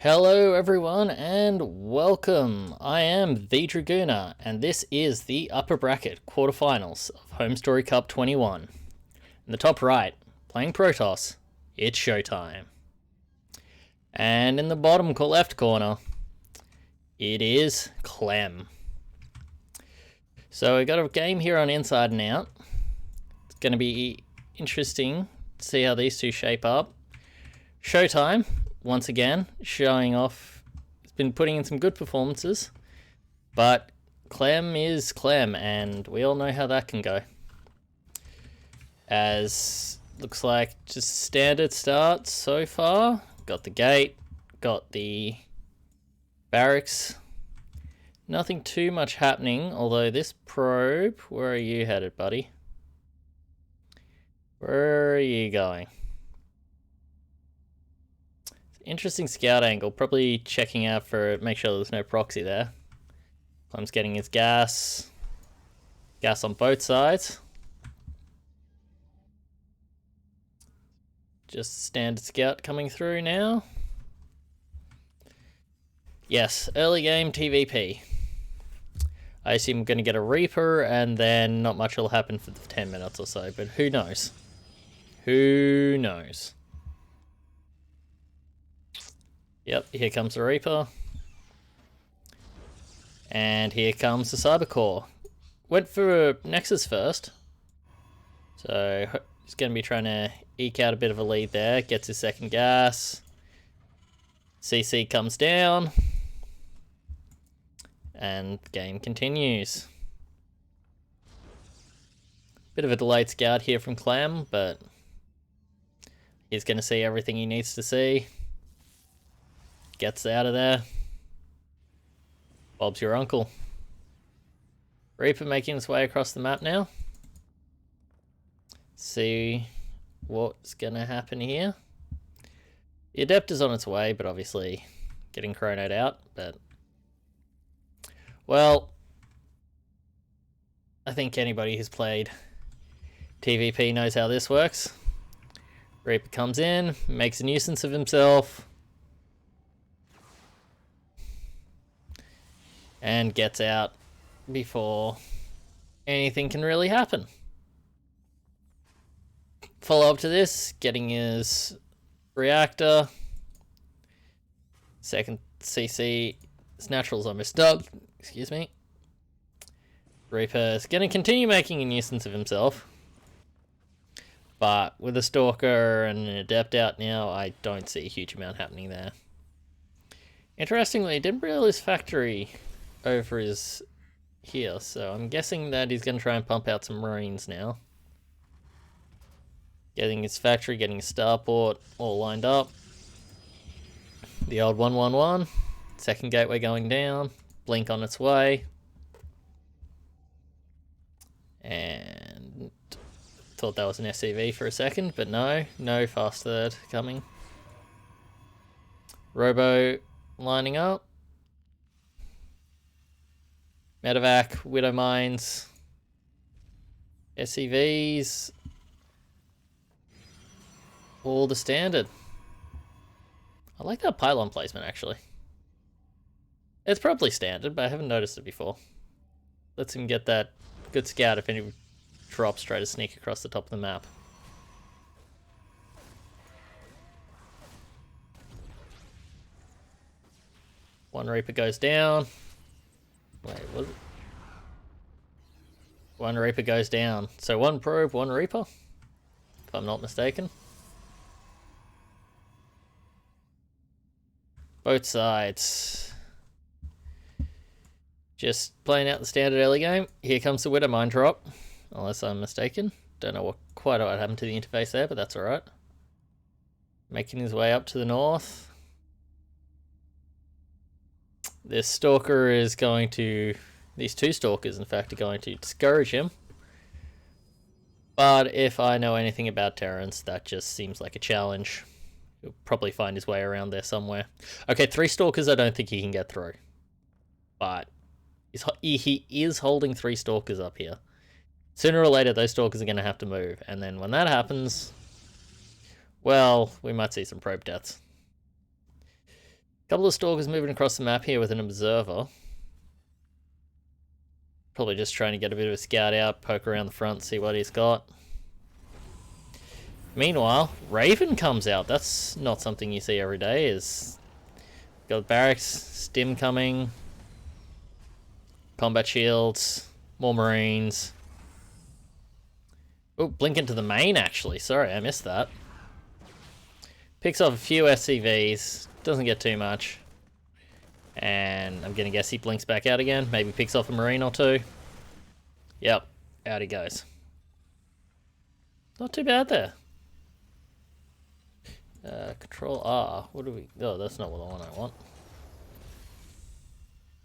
Hello everyone and welcome. I am the Dragooner and this is the upper bracket quarterfinals of HomeStory Cup 21. In the top right, playing Protoss, it's Showtime. And in the bottom left corner, it is Clem. So we got a game here on Inside and Out. It's going to be interesting to see how these two shape up. Showtime, once again, showing off. It's been putting in some good performances, but Clem is Clem, and we all know how that can go. As looks like just standard start so far. Got the gate, got the barracks. Nothing too much happening, although this probe, where are you headed, buddy? Where are you going? Interesting scout angle, probably checking out for make sure there's no proxy there. Clem's getting his gas on both sides. Just standard scout coming through now. Yes, early game TVP. I assume I'm going to get a Reaper and then not much will happen for the 10 minutes or so, but who knows? Who knows? Yep, here comes the Reaper. And here comes the Cybercore. Went for Nexus first. So he's going to be trying to eke out a bit of a lead there. Gets his second gas. CC comes down. And the game continues. Bit of a delayed scout here from Clem, but he's going to see everything he needs to see. Gets out of there. Bob's your uncle. Reaper making his way across the map now. See what's going to happen here. The Adept is on its way, but obviously getting chronoed out. But, well, I think anybody who's played TVP knows how this works. Reaper comes in, makes a nuisance of himself, and gets out before anything can really happen. Follow up to this, getting his reactor. Second CC, his natural's almost up. Excuse me. Reaper's going to continue making a nuisance of himself. But with a Stalker and an Adept out now, I don't see a huge amount happening there. Interestingly, he didn't realize factory over his here, so I'm guessing that he's going to try and pump out some Marines now. Getting his factory, getting his starport all lined up. The old 111. Second gateway going down. Blink on its way. And thought that was an SCV for a second, but no fast third coming. Robo lining up. Medevac, Widow Mines, SCVs, all the standard. I like that pylon placement, actually. It's probably standard, but I haven't noticed it before. Lets him get that good scout if any drops try to sneak across the top of the map. One Reaper goes down. Wait, was it? One Reaper goes down. So one probe, one Reaper, if I'm not mistaken. Both sides. Just playing out the standard early game. Here comes the Widow Mine drop, unless I'm mistaken. Don't know quite what happened to the interface there, but that's alright. Making his way up to the north. This Stalker is going to... These two Stalkers, in fact, are going to discourage him. But if I know anything about Terrans, that just seems like a challenge. He'll probably find his way around there somewhere. Okay, 3 Stalkers I don't think he can get through. But he is holding 3 Stalkers up here. Sooner or later, those Stalkers are going to have to move. And then when that happens, well, we might see some probe deaths. Couple of stalkers moving across the map here with an observer. Probably just trying to get a bit of a scout out, poke around the front, see what he's got. Meanwhile, Raven comes out. That's not something you see every day. Is got barracks, stim coming, combat shields, more marines. Oh, blink into the main actually. Sorry, I missed that. Picks off a few SCVs, doesn't get too much. And I'm gonna guess he blinks back out again. Maybe picks off a marine or two. Yep, out he goes. Not too bad there. Control R. What do we... Oh, that's not what I want.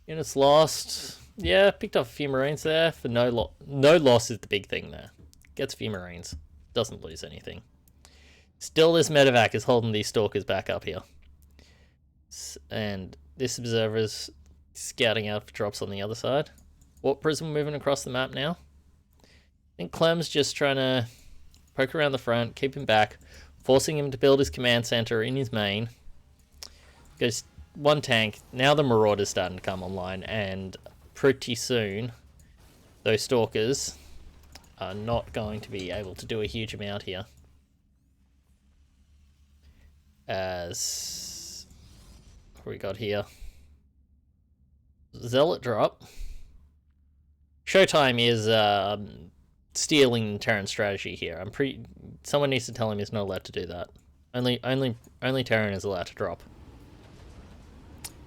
Units lost. Yeah, picked off a few marines there. For no loss is the big thing there. Gets a few marines. Doesn't lose anything. Still, this medevac is holding these stalkers back up here. And this observer's scouting out for drops on the other side. Warp Prism moving across the map now. I think Clem's just trying to poke around the front, keep him back, forcing him to build his command center in his main. Goes one tank. Now the Marauder's starting to come online, and pretty soon those stalkers are not going to be able to do a huge amount here. As what we got here? Zealot drop. Showtime is stealing Terran strategy here. Someone needs to tell him he's not allowed to do that. Only Terran is allowed to drop.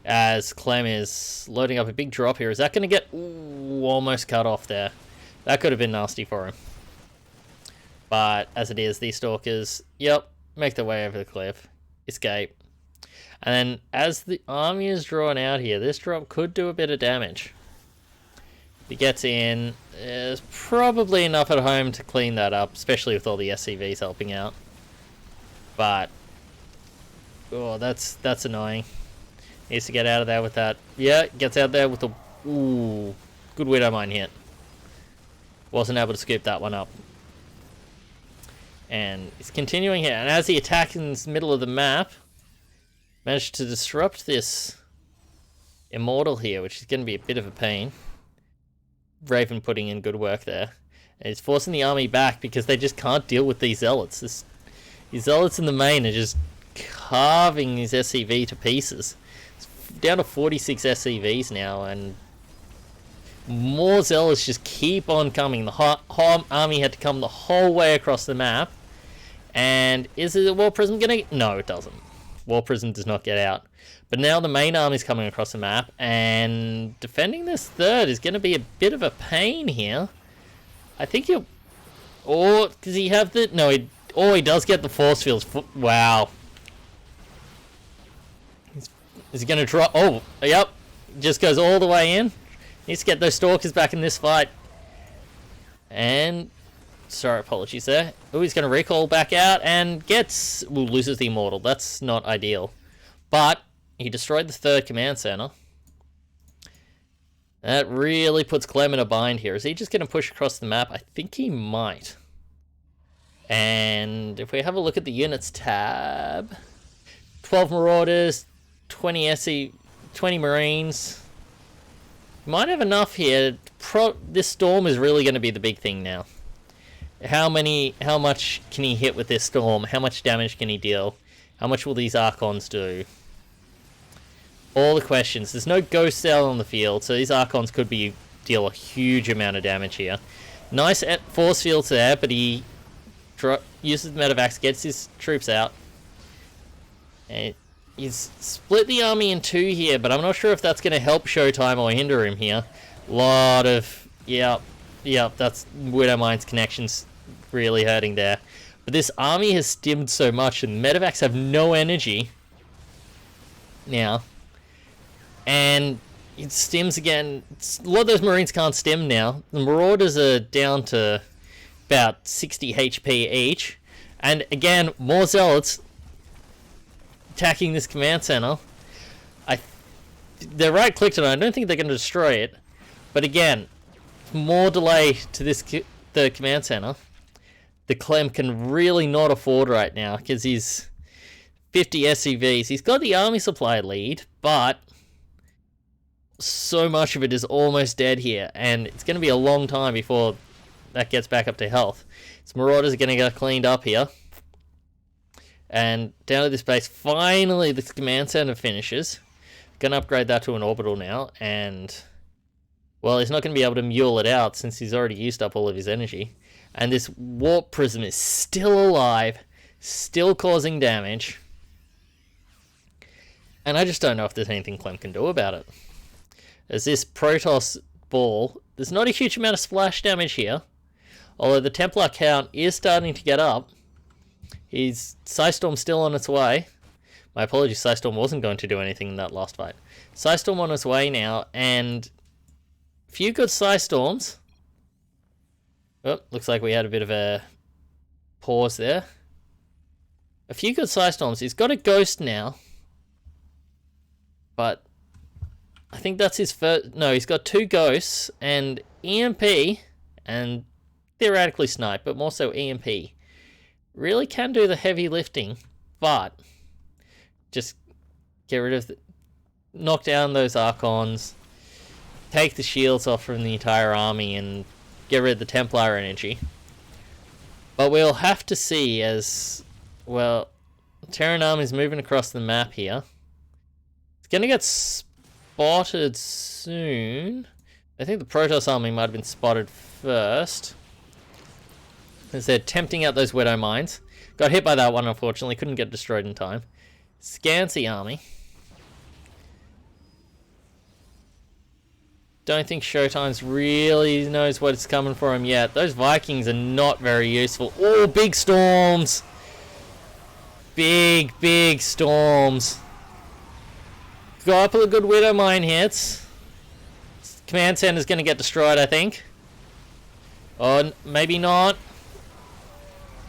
As Clem is loading up a big drop here. Is that going to get... Ooh, almost cut off there. That could have been nasty for him. But as it is, these stalkers, yep, make their way over the cliff. Escape. And then as the army is drawn out here, this drop could do a bit of damage. If he gets in, there's probably enough at home to clean that up, especially with all the SCVs helping out. But, oh, that's annoying. Needs to get out of there with that. Yeah, gets out there with the... Ooh, good widow mine hit. Wasn't able to scoop that one up. And he's continuing here. And as he attacks in the middle of the map, managed to disrupt this Immortal here, which is going to be a bit of a pain. Raven putting in good work there. And he's forcing the army back because they just can't deal with these Zealots. These Zealots in the main are just carving his SCV to pieces. It's down to 46 SCVs now, and more Zealots just keep on coming. The whole army had to come the whole way across the map. And is it a War Prism gonna... No, it doesn't. War Prism does not get out. But now the main army's coming across the map, and defending this third is going to be a bit of a pain here. I think he'll... Or does he have the... No, he does get the force fields. Wow. Is he going to drop... Oh, yep. Just goes all the way in. Needs to get those stalkers back in this fight. And... Sorry, apologies there. Oh, he's going to recall back out and gets... Well, loses the Immortal. That's not ideal. But he destroyed the third command center. That really puts Clem in a bind here. Is he just going to push across the map? I think he might. And if we have a look at the units tab... 12 Marauders, 20 20 Marines. Might have enough here. This Storm is really going to be the big thing now. How much can he hit with this Storm? How much damage can he deal? How much will these Archons do? All the questions. There's no Ghost Cell on the field, so these Archons could deal a huge amount of damage here. Nice force fields there, but he uses the medevacs, gets his troops out. And he's split the army in two here, but I'm not sure if that's going to help Showtime or hinder him here. Lot of... Yep, that's Widowmine's connections really hurting there. But this army has stimmed so much, and medevacs have no energy now. And it stims again. A lot of those Marines can't stim now. The Marauders are down to about 60 HP each. And again, more Zealots attacking this command center. They're right-clicked on it. I don't think they're going to destroy it. But again, more delay to the command center. The Clem can really not afford right now, because he's 50 SCVs. He's got the army supply lead, but so much of it is almost dead here, and it's going to be a long time before that gets back up to health. His Marauders are going to get cleaned up here. And down at this base, finally the command center finishes. Going to upgrade that to an orbital now, and well, he's not going to be able to mule it out since he's already used up all of his energy. And this warp prism is still alive, still causing damage. And I just don't know if there's anything Clem can do about it. As this Protoss ball, there's not a huge amount of splash damage here, although the Templar count is starting to get up. His Psystorm's still on its way. My apologies, Psystorm wasn't going to do anything in that last fight. Psystorm on its way now, and a few good Psystorms. Oh, looks like we had a bit of a pause there. A few good Psystorms. He's got a Ghost now, but I think that's his first... No, he's got 2 Ghosts, and EMP, and theoretically Snipe, but more so EMP. Really can do the heavy lifting, but just get rid of... knock down those Archons, take the shields off from the entire army, and get rid of the Templar energy. But we'll have to see as... well, Terran army's moving across the map here. It's going to get spotted soon. I think the Protoss army might have been spotted first, as they're tempting out those Widow Mines. Got hit by that one, unfortunately. Couldn't get destroyed in time. Scans the army. Don't think Showtime's really knows what's coming for him yet. Those Vikings are not very useful. Oh, big storms! Big storms. Got a couple of good Widow Mine hits. Command Center's going to get destroyed, I think. Or maybe not.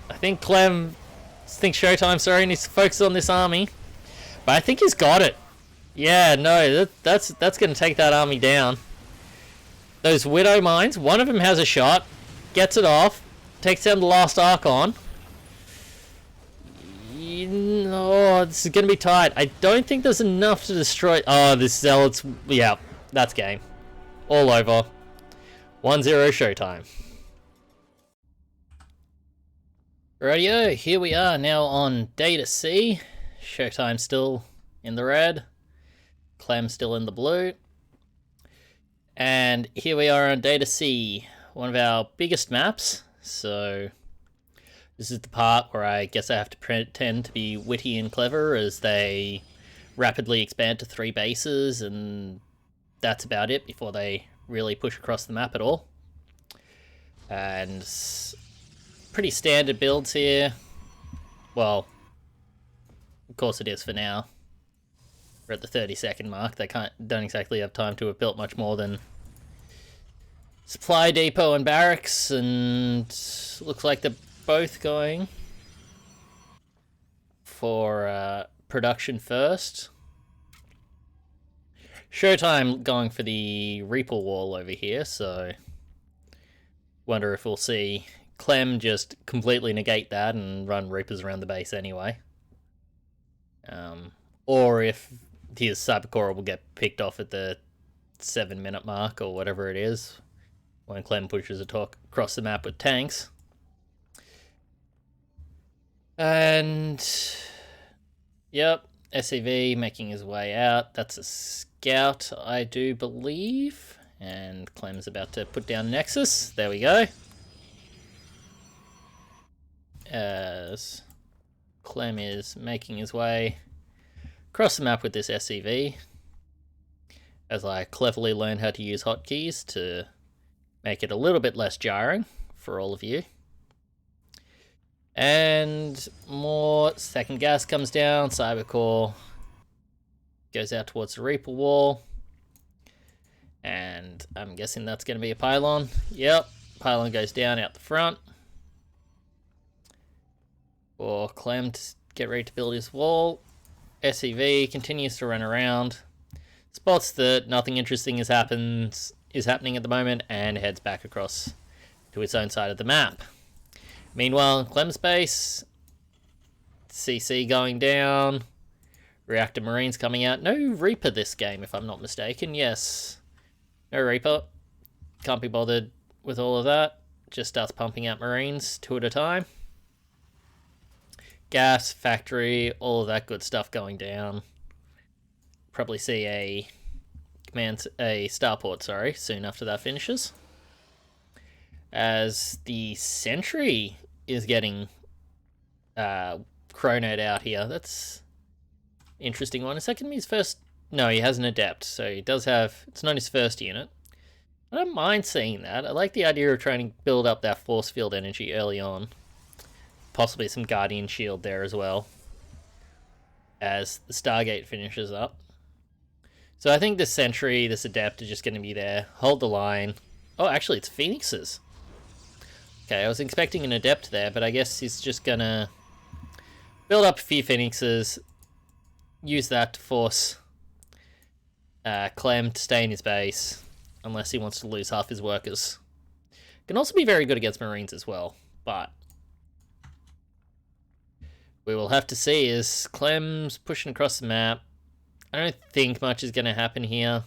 I think Showtime, sorry, needs to focus on this army. But I think he's got it. Yeah, no, that's going to take that army down. Those Widow Mines, one of them has a shot, gets it off, takes down the last Archon. Oh, this is going to be tight. I don't think there's enough to destroy... Oh, this Zealots... Yeah, that's game. All over. 1-0 Showtime. Rightio, here we are now on Data C. Showtime still in the red. Clem still in the blue. And here we are on Data C, one of our biggest maps. So this is the part where I guess I have to pretend to be witty and clever as they rapidly expand to 3 bases, and that's about it before they really push across the map at all. And pretty standard builds here. Well, of course it is for now. We're at the 30-second mark. They don't exactly have time to have built much more than supply depot and barracks, and looks like they're both going for production first. Showtime going for the Reaper wall over here, so wonder if we'll see Clem just completely negate that and run Reapers around the base anyway. Or if his Cybercore will get picked off at the 7-minute mark or whatever it is, when Clem pushes across the map with tanks. And yep, SCV making his way out. That's a scout, I do believe. And Clem's about to put down Nexus. There we go. As Clem is making his way across the map with this SCV, as I cleverly learned how to use hotkeys to make it a little bit less jarring for all of you. And more second gas comes down, Cybercore goes out towards the Reaper wall, and I'm guessing that's going to be a pylon. Yep, pylon goes down out the front. For Clem to get ready to build his wall. SCV continues to run around, spots that nothing interesting is happening at the moment, and heads back across to its own side of the map. Meanwhile, in Clem's base, CC going down. Reactor Marines coming out. No Reaper this game, if I'm not mistaken. Yes. No Reaper. Can't be bothered with all of that. Just starts pumping out Marines 2 at a time. Gas, factory, all of that good stuff going down. Probably see a starport, soon after that finishes. As the sentry is getting chronoed out here. That's interesting one. Is that going to be his first? No, he has an adept, so he does have. It's not his first unit. I don't mind seeing that. I like the idea of trying to build up that force field energy early on. Possibly some Guardian Shield there as well, as the Stargate finishes up. So I think this Sentry, this Adept are just going to be there. Hold the line. Oh, actually, it's Phoenixes. Okay, I was expecting an Adept there, but I guess he's just going to build up a few Phoenixes, use that to force Clem to stay in his base, unless he wants to lose half his workers. Can also be very good against Marines as well, but we will have to see as Clem's pushing across the map. I don't think much is going to happen here.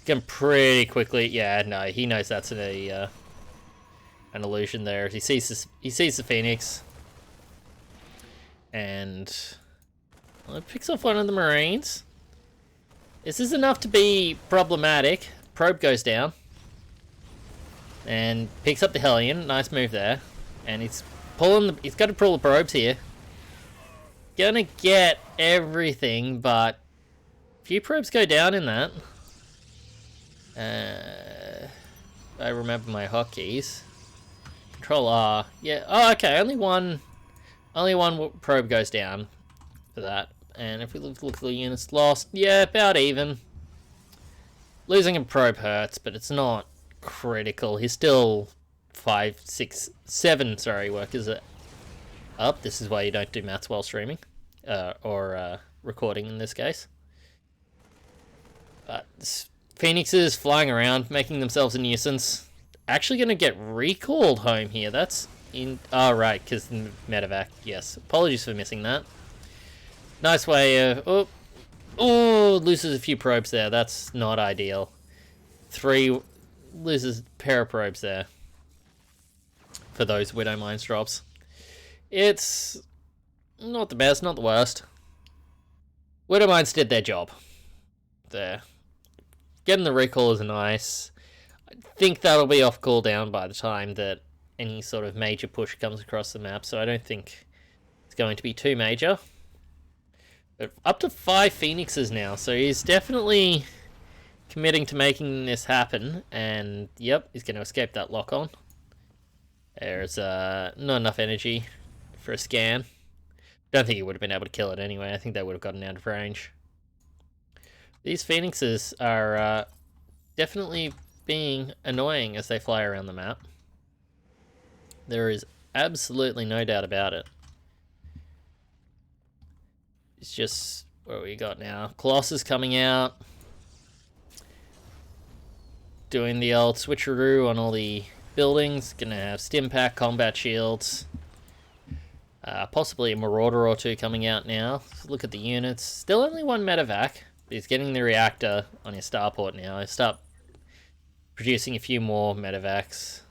Can pretty quickly. Yeah, no, he knows that's an illusion there. He sees the Phoenix, and well, it picks off one of the Marines. This is enough to be problematic. Probe goes down and picks up the Hellion. Nice move there, and he's got to pull the probes here. Gonna get everything, but a few probes go down in that. I remember my hotkeys. Control R. Yeah. Oh, okay. Only one probe goes down for that. And if we look at the units lost, yeah, about even. Losing a probe hurts, but it's not critical. He's still 5, 6, 7. Workers up. This is why you don't do maths while streaming, or recording in this case. But Phoenixes flying around, making themselves a nuisance. Actually going to get recalled home here. That's in. Oh, right, because the medevac. Yes. Apologies for missing that. Nice way of. Oh, loses a few probes there. That's not ideal. 3 loses a pair of probes there for those Widow Mines drops. It's not the best, not the worst. Widow Mines did their job there. Getting the recall is nice. I think that'll be off cooldown by the time that any sort of major push comes across the map, so I don't think it's going to be too major. But up to 5 Phoenixes now, so he's definitely committing to making this happen, and yep, he's going to escape that lock-on. There's not enough energy for a scan. Don't think he would have been able to kill it anyway. I think they would have gotten out of range. These Phoenixes are definitely being annoying as they fly around the map. There is absolutely no doubt about it. It's just, what we got now? Colossus coming out. Doing the old switcheroo on all the buildings. Gonna have Stimpack, combat shields. Possibly a Marauder or 2 coming out now. Look at the units. Still only 1 medevac. He's getting the reactor on his starport now. He'll start producing a few more medevacs.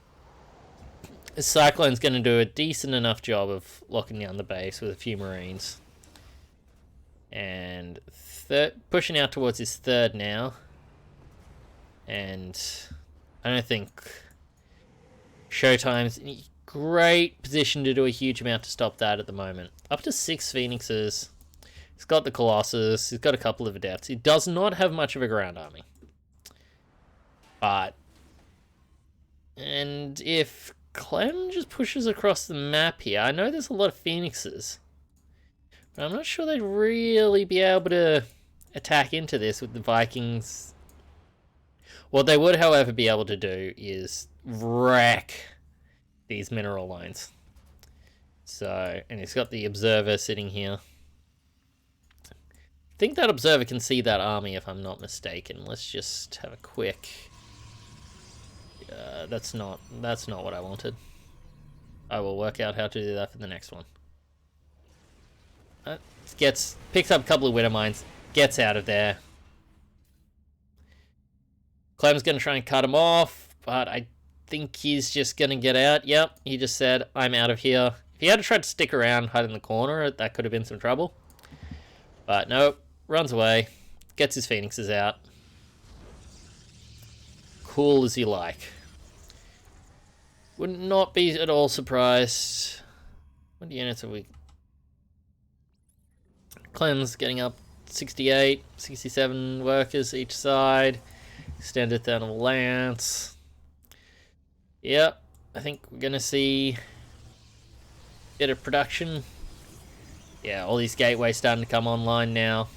This Cyclone's going to do a decent enough job of locking down the base with a few Marines. And pushing out towards his 3rd now. And I don't think Showtime's in a great position to do a huge amount to stop that at the moment. Up to 6 Phoenixes. He's got the Colossus. He's got a couple of Adepts. He does not have much of a ground army. And if Clem just pushes across the map here, I know there's a lot of Phoenixes, but I'm not sure they'd really be able to attack into this with the Vikings. What they would, however, be able to do is wreck these mineral lines. So, and he's got the Observer sitting here. I think that Observer can see that army, if I'm not mistaken. Let's just have a quick. That's not what I wanted. I will work out how to do that for the next one. Picks up a couple of Widow Mines, gets out of there. Clem's going to try and cut him off, but I think he's just going to get out. Yep, he just said, I'm out of here. If he had tried to stick around, hide in the corner, that could have been some trouble. But nope, runs away, gets his Phoenixes out. Cool as you like. Would not be at all surprised. What units are we? Clem's getting up 68, 67 workers each side. Extended Thermal Lance. Yep, I think we're going to see a bit of production. Yeah, all these gateways starting to come online now.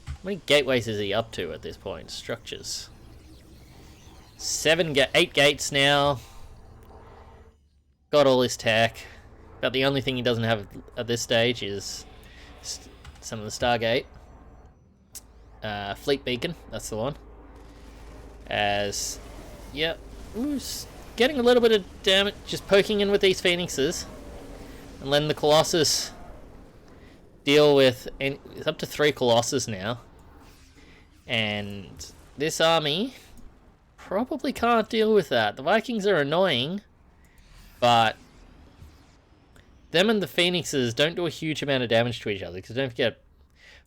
How many gateways is he up to at this point? Structures. 8 gates now. Got all his tech. About the only thing he doesn't have at this stage is some of the Stargate. Fleet Beacon, that's the one. Yep. Getting a little bit of damage, just poking in with these Phoenixes. And letting the Colossus deal with, and it's up to 3 Colossus now. And this army probably can't deal with that. The Vikings are annoying, but them and the Phoenixes don't do a huge amount of damage to each other, because don't forget,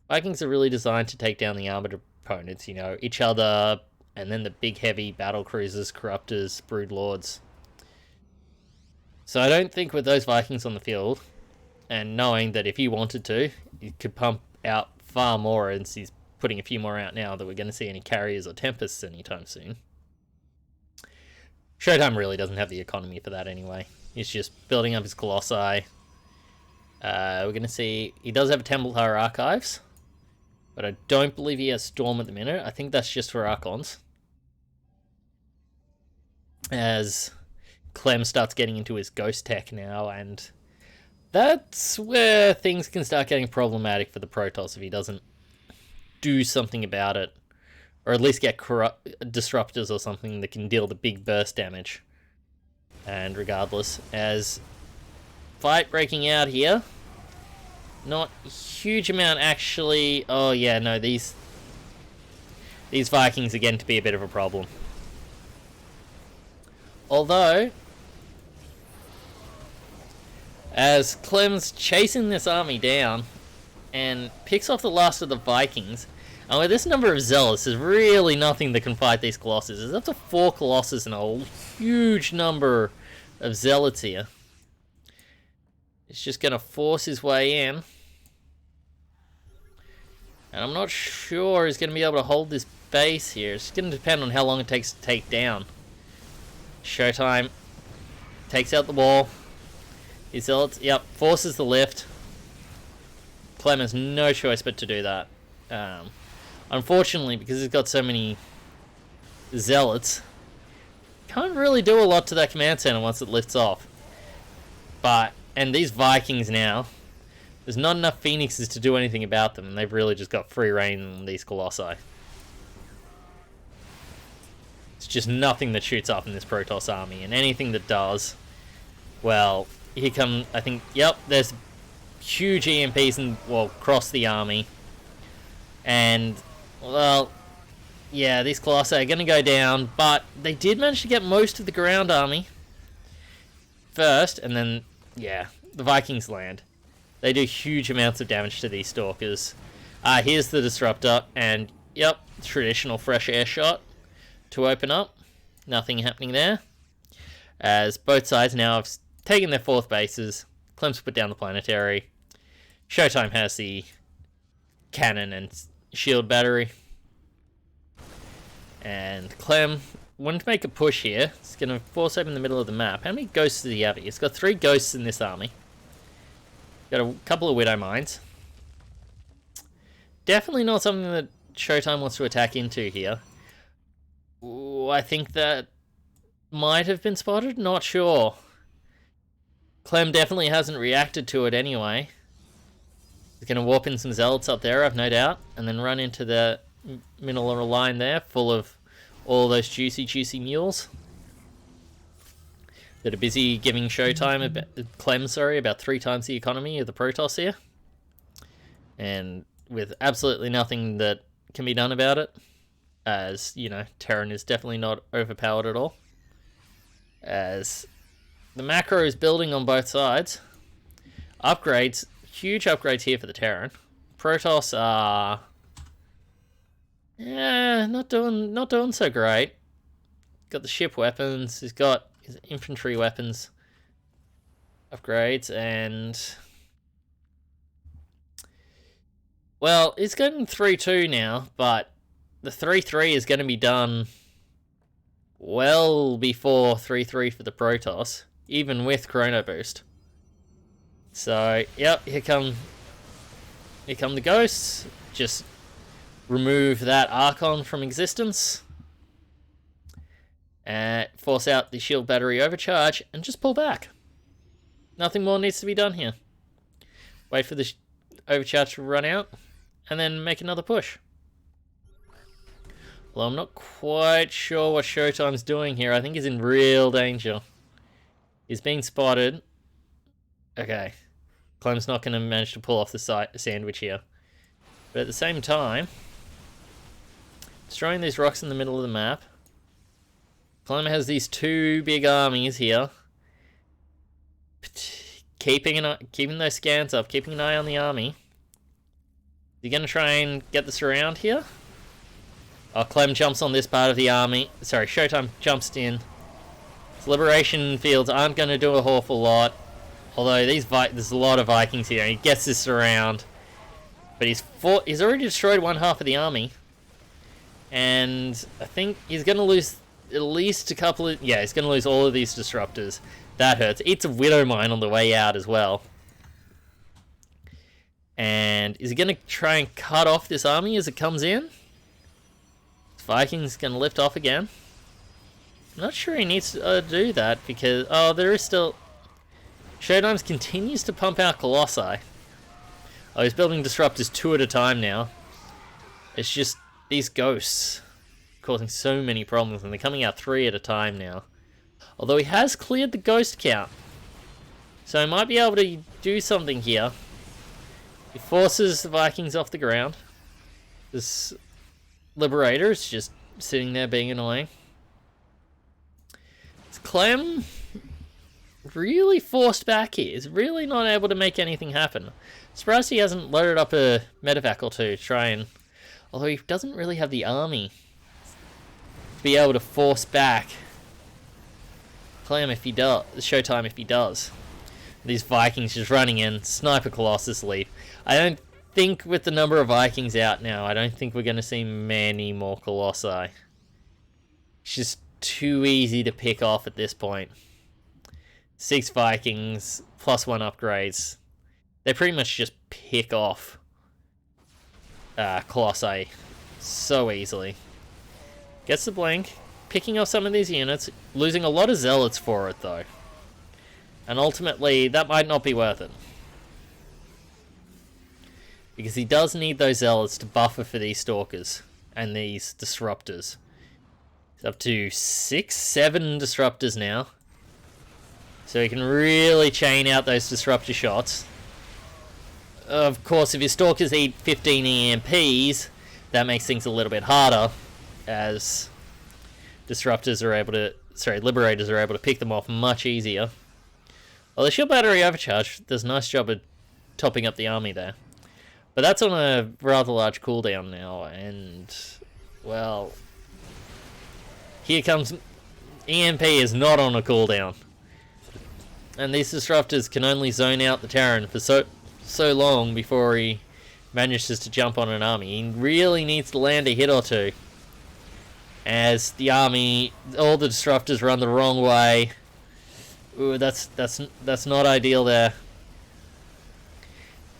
Vikings are really designed to take down the armored opponents, you know, each other, and then the big heavy battle cruisers, corruptors, brood lords. So I don't think with those Vikings on the field, and knowing that if he wanted to, he could pump out far more, and he's putting a few more out now, that we're going to see any carriers or tempests anytime soon. Showtime really doesn't have the economy for that anyway. He's just building up his Colossi. We're going to see, he does have Templar Archives, but I don't believe he has Storm at the minute. I think that's just for Archons. As Clem starts getting into his Ghost Tech now, and that's where things can start getting problematic for the Protoss if he doesn't do something about it. Or at least get disruptors or something that can deal the big burst damage. And regardless, as fight breaking out here. Not a huge amount actually. Oh yeah, no, these Vikings are getting to be a bit of a problem. Although, as Clem's chasing this army down and picks off the last of the Vikings, and with this number of Zealots, there's really nothing that can fight these Colossus. There's up to 4 Colossus and a huge number of Zealots here. It's just going to force his way in. And I'm not sure he's going to be able to hold this base here. It's going to depend on how long it takes to take down. Showtime takes out the wall. His Zealots, yep, forces the lift. Clem has no choice but to do that. Unfortunately, because he's got so many Zealots, can't really do a lot to that command center once it lifts off. And these Vikings now, there's not enough Phoenixes to do anything about them, and they've really just got free reign on these Colossi. It's just nothing that shoots up in this Protoss army, and anything that does, well, here come, I think, yep, there's huge EMPs across the army. And, well, yeah, these Colossi are going to go down, but they did manage to get most of the ground army first, and then, yeah, the Vikings land. They do huge amounts of damage to these Stalkers. Here's the Disruptor, and, yep, traditional fresh air shot to open up. Nothing happening there. As both sides now have taken their 4th bases. Clem's put down the planetary. Showtime has the cannon and shield battery. And Clem wanted to make a push here. It's going to force open the middle of the map. How many ghosts does he have? He's got 3 ghosts in this army. Got a couple of Widow Mines. Definitely not something that Showtime wants to attack into here. Ooh, I think that might have been spotted. Not sure. Clem definitely hasn't reacted to it anyway. He's going to warp in some Zealots up there, I've no doubt, and then run into the middle of a line there, full of all those juicy mules that are busy giving Clem, about 3 times the economy of the Protoss here. and with absolutely nothing that can be done about it, as, you know, Terran is definitely not overpowered at all, as the macro is building on both sides. Upgrades, huge upgrades here for the Terran. Protoss are, yeah, not doing so great. Got the ship weapons, he's got his infantry weapons upgrades, and well, it's getting 3-2 now, but the 3-3 is going to be done well before 3-3 for the Protoss, even with Chrono Boost. So, yep, here come the ghosts. Just remove that Archon from existence. And force out the shield battery overcharge and just pull back. Nothing more needs to be done here. Wait for the overcharge to run out, and then make another push. Well, I'm not quite sure what Showtime's doing here. I think he's in real danger. He's being spotted. Okay. Clem's not going to manage to pull off the sandwich here. But at the same time, destroying these rocks in the middle of the map. Clem has these two big armies here. Keeping those scans up, keeping an eye on the army. Is he going to try and get this around here? Oh, Clem jumps on this part of the army. Sorry, Showtime jumps in. His liberation fields aren't going to do an awful lot. Although there's a lot of Vikings here. He gets this around. But he's already destroyed one half of the army. And I think he's going to lose at least a couple of... Yeah, he's going to lose all of these disruptors. That hurts. Eats a Widow Mine on the way out as well. And is he going to try and cut off this army as it comes in? Vikings going to lift off again. I'm not sure he needs to do that because... Oh, there is still... Showtimes continues to pump out Colossi. Oh, he's building disruptors 2 at a time now. It's just these ghosts causing so many problems, and they're coming out 3 at a time now. Although he has cleared the ghost count. So he might be able to do something here. He forces the Vikings off the ground. This Liberator is just sitting there being annoying. It's Clem really forced back here. He's really not able to make anything happen. Surprised he hasn't loaded up a medevac or two to try and... Although he doesn't really have the army to be able to force back Clem if he does, Showtime if he does. These Vikings just running in, Sniper Colossus leap. I don't think with the number of Vikings out now, I don't think we're going to see many more Colossi. It's just too easy to pick off at this point. 6 Vikings, plus 1 upgrades. They pretty much just pick off Colossi so easily. Gets the blink, picking off some of these units, losing a lot of Zealots for it though. And ultimately, that might not be worth it. Because he does need those Zealots to buffer for these Stalkers and these Disruptors. He's up to 6, 7 Disruptors now. So he can really chain out those Disruptor shots. Of course, if your Stalkers eat 15 EMPs, that makes things a little bit harder, as Liberators are able to pick them off much easier. Well, the shield battery overcharge does a nice job of topping up the army there. But that's on a rather large cooldown now, and, well, here comes... EMP is not on a cooldown. And these Disruptors can only zone out the Terran for so long before he manages to jump on an army. He really needs to land a hit or two, as the army, all the Disruptors run the wrong way. Ooh, that's not ideal there.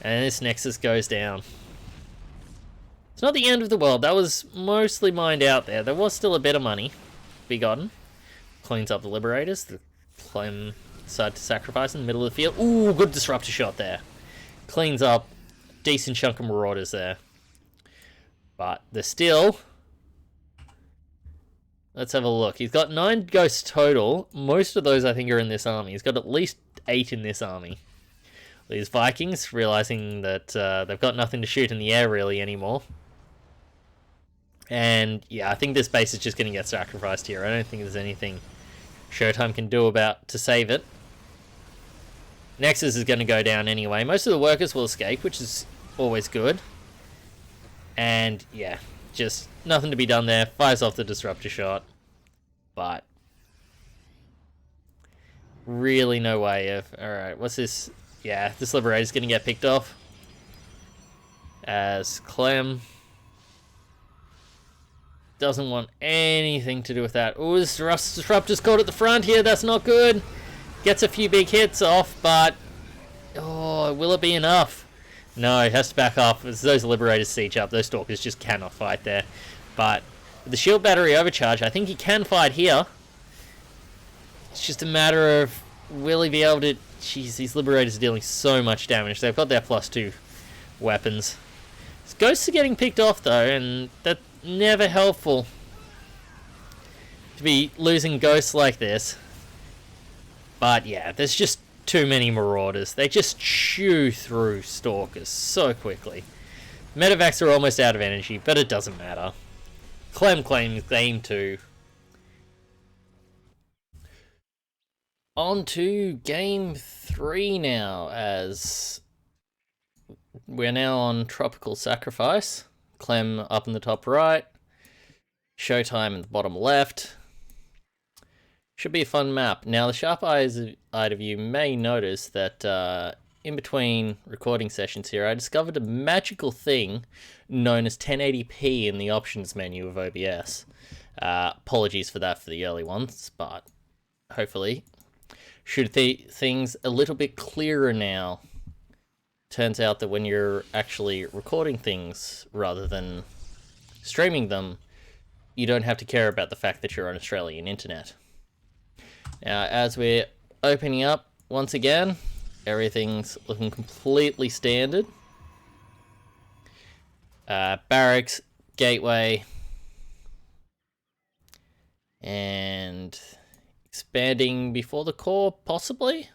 And this Nexus goes down. It's not the end of the world. That was mostly mined out there. There was still a bit of money to be gotten. Cleans up the Liberators. The Clem decided to sacrifice in the middle of the field. Ooh, good Disruptor shot there. Cleans up a decent chunk of Marauders there. But there's still... Let's have a look. He's got 9 ghosts total. Most of those, I think, are in this army. He's got at least 8 in this army. These Vikings, realizing that they've got nothing to shoot in the air really anymore. And yeah, I think this base is just going to get sacrificed here. I don't think there's anything Showtime can do about to save it. Nexus is going to go down anyway. Most of the workers will escape, which is always good. And yeah, just nothing to be done there. Fires off the disruptor shot. But really no way of... Alright, what's this? Yeah, this Liberator's going to get picked off. As Clem doesn't want anything to do with that. Ooh, this Disruptor's caught at the front here. That's not good. Gets a few big hits off, but... Oh, will it be enough? No, it has to back off. As those Liberators siege up, those Stalkers just cannot fight there. But with the shield battery overcharge, I think he can fight here. It's just a matter of will he be able to... Jeez, these Liberators are dealing so much damage. They've got their +2 weapons. His Ghosts are getting picked off though, and that's never helpful to be losing Ghosts like this. But yeah, there's just too many Marauders. They just chew through Stalkers so quickly. Medevacs are almost out of energy, but it doesn't matter. Clem claims game 2. On to game 3 now, as we're now on Tropical Sacrifice. Clem up in the top right, Showtime in the bottom left. Should be a fun map. Now, the sharp-eyed of you may notice that in between recording sessions here, I discovered a magical thing known as 1080p in the options menu of OBS. Apologies for that for the early ones, but hopefully should things a little bit clearer now. Turns out that when you're actually recording things rather than streaming them, you don't have to care about the fact that you're on Australian internet. Now, as we're opening up once again, everything's looking completely standard. Barracks, gateway, and expanding before the core, possibly?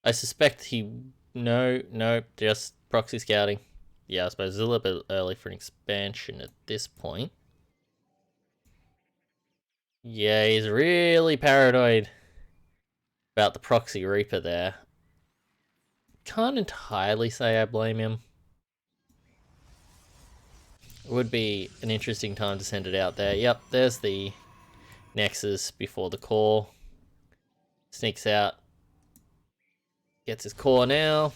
I suspect he... No, just proxy scouting. Yeah, I suppose it's a little bit early for an expansion at this point. Yeah, he's really paranoid about the proxy Reaper there. Can't entirely say I blame him. It would be an interesting time to send it out there. Yep, there's the Nexus before the core. Sneaks out. Gets his core now.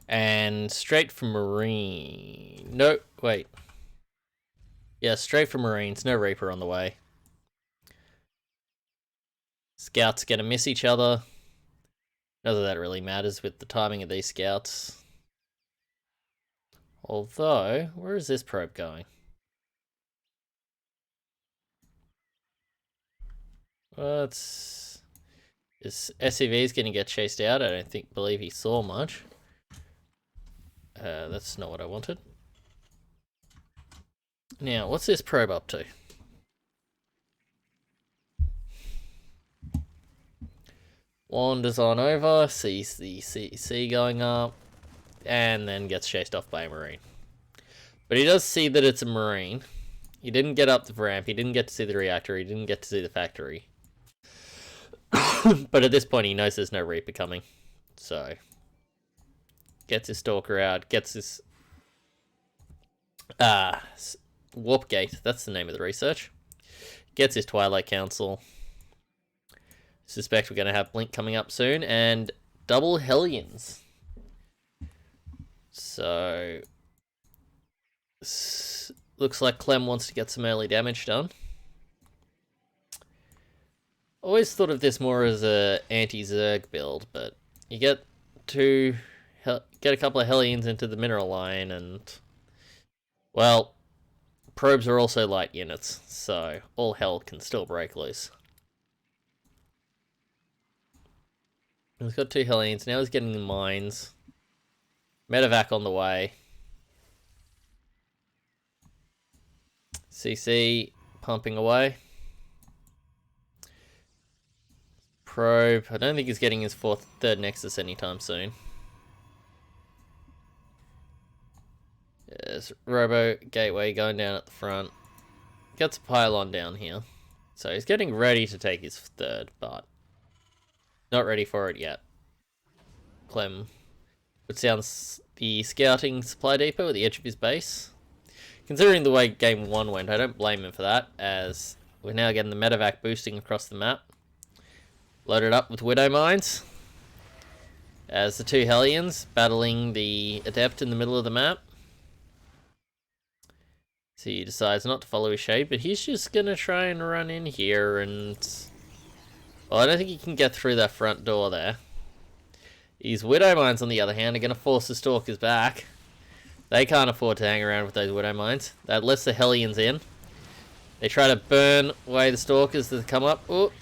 And straight from Marine. No, wait. Yeah, straight from Marines. No Reaper on the way. Scouts gonna miss each other. Not that that really matters with the timing of these scouts. Although, where is this probe going? Well, his SCV is gonna get chased out. I don't believe he saw much. That's not what I wanted. Now, what's this probe up to? Wanders on over, sees the CC going up, and then gets chased off by a Marine. But he does see that it's a Marine. He didn't get up the ramp, he didn't get to see the reactor, he didn't get to see the factory. But at this point he knows there's no Reaper coming. So, gets his Stalker out, gets his... Warp Gate, that's the name of the research. Gets his Twilight Council. Suspect we're going to have Blink coming up soon, and double Hellions. So, looks like Clem wants to get some early damage done. Always thought of this more as a anti-Zerg build, but you get a couple of Hellions into the mineral line, and well, probes are also light units, so all hell can still break loose. He's got 2 Hellions, now he's getting the mines. Medevac on the way. CC pumping away. probe. I don't think he's getting his third Nexus anytime soon. There's Robo Gateway going down at the front. Gets a pylon down here. So he's getting ready to take his third, but not ready for it yet. Clem puts down the scouting supply depot at the edge of his base. Considering the way game 1 went, I don't blame him for that, as we're now getting the medevac boosting across the map. Loaded up with Widow Mines. As the two Hellions battling the Adept in the middle of the map. So he decides not to follow his shade, but he's just going to try and run in here and... Well, I don't think he can get through that front door there. His Widow Mines, on the other hand, are going to force the Stalkers back. They can't afford to hang around with those Widow Mines. That lets the Hellions in. They try to burn away the Stalkers that come up. Oh,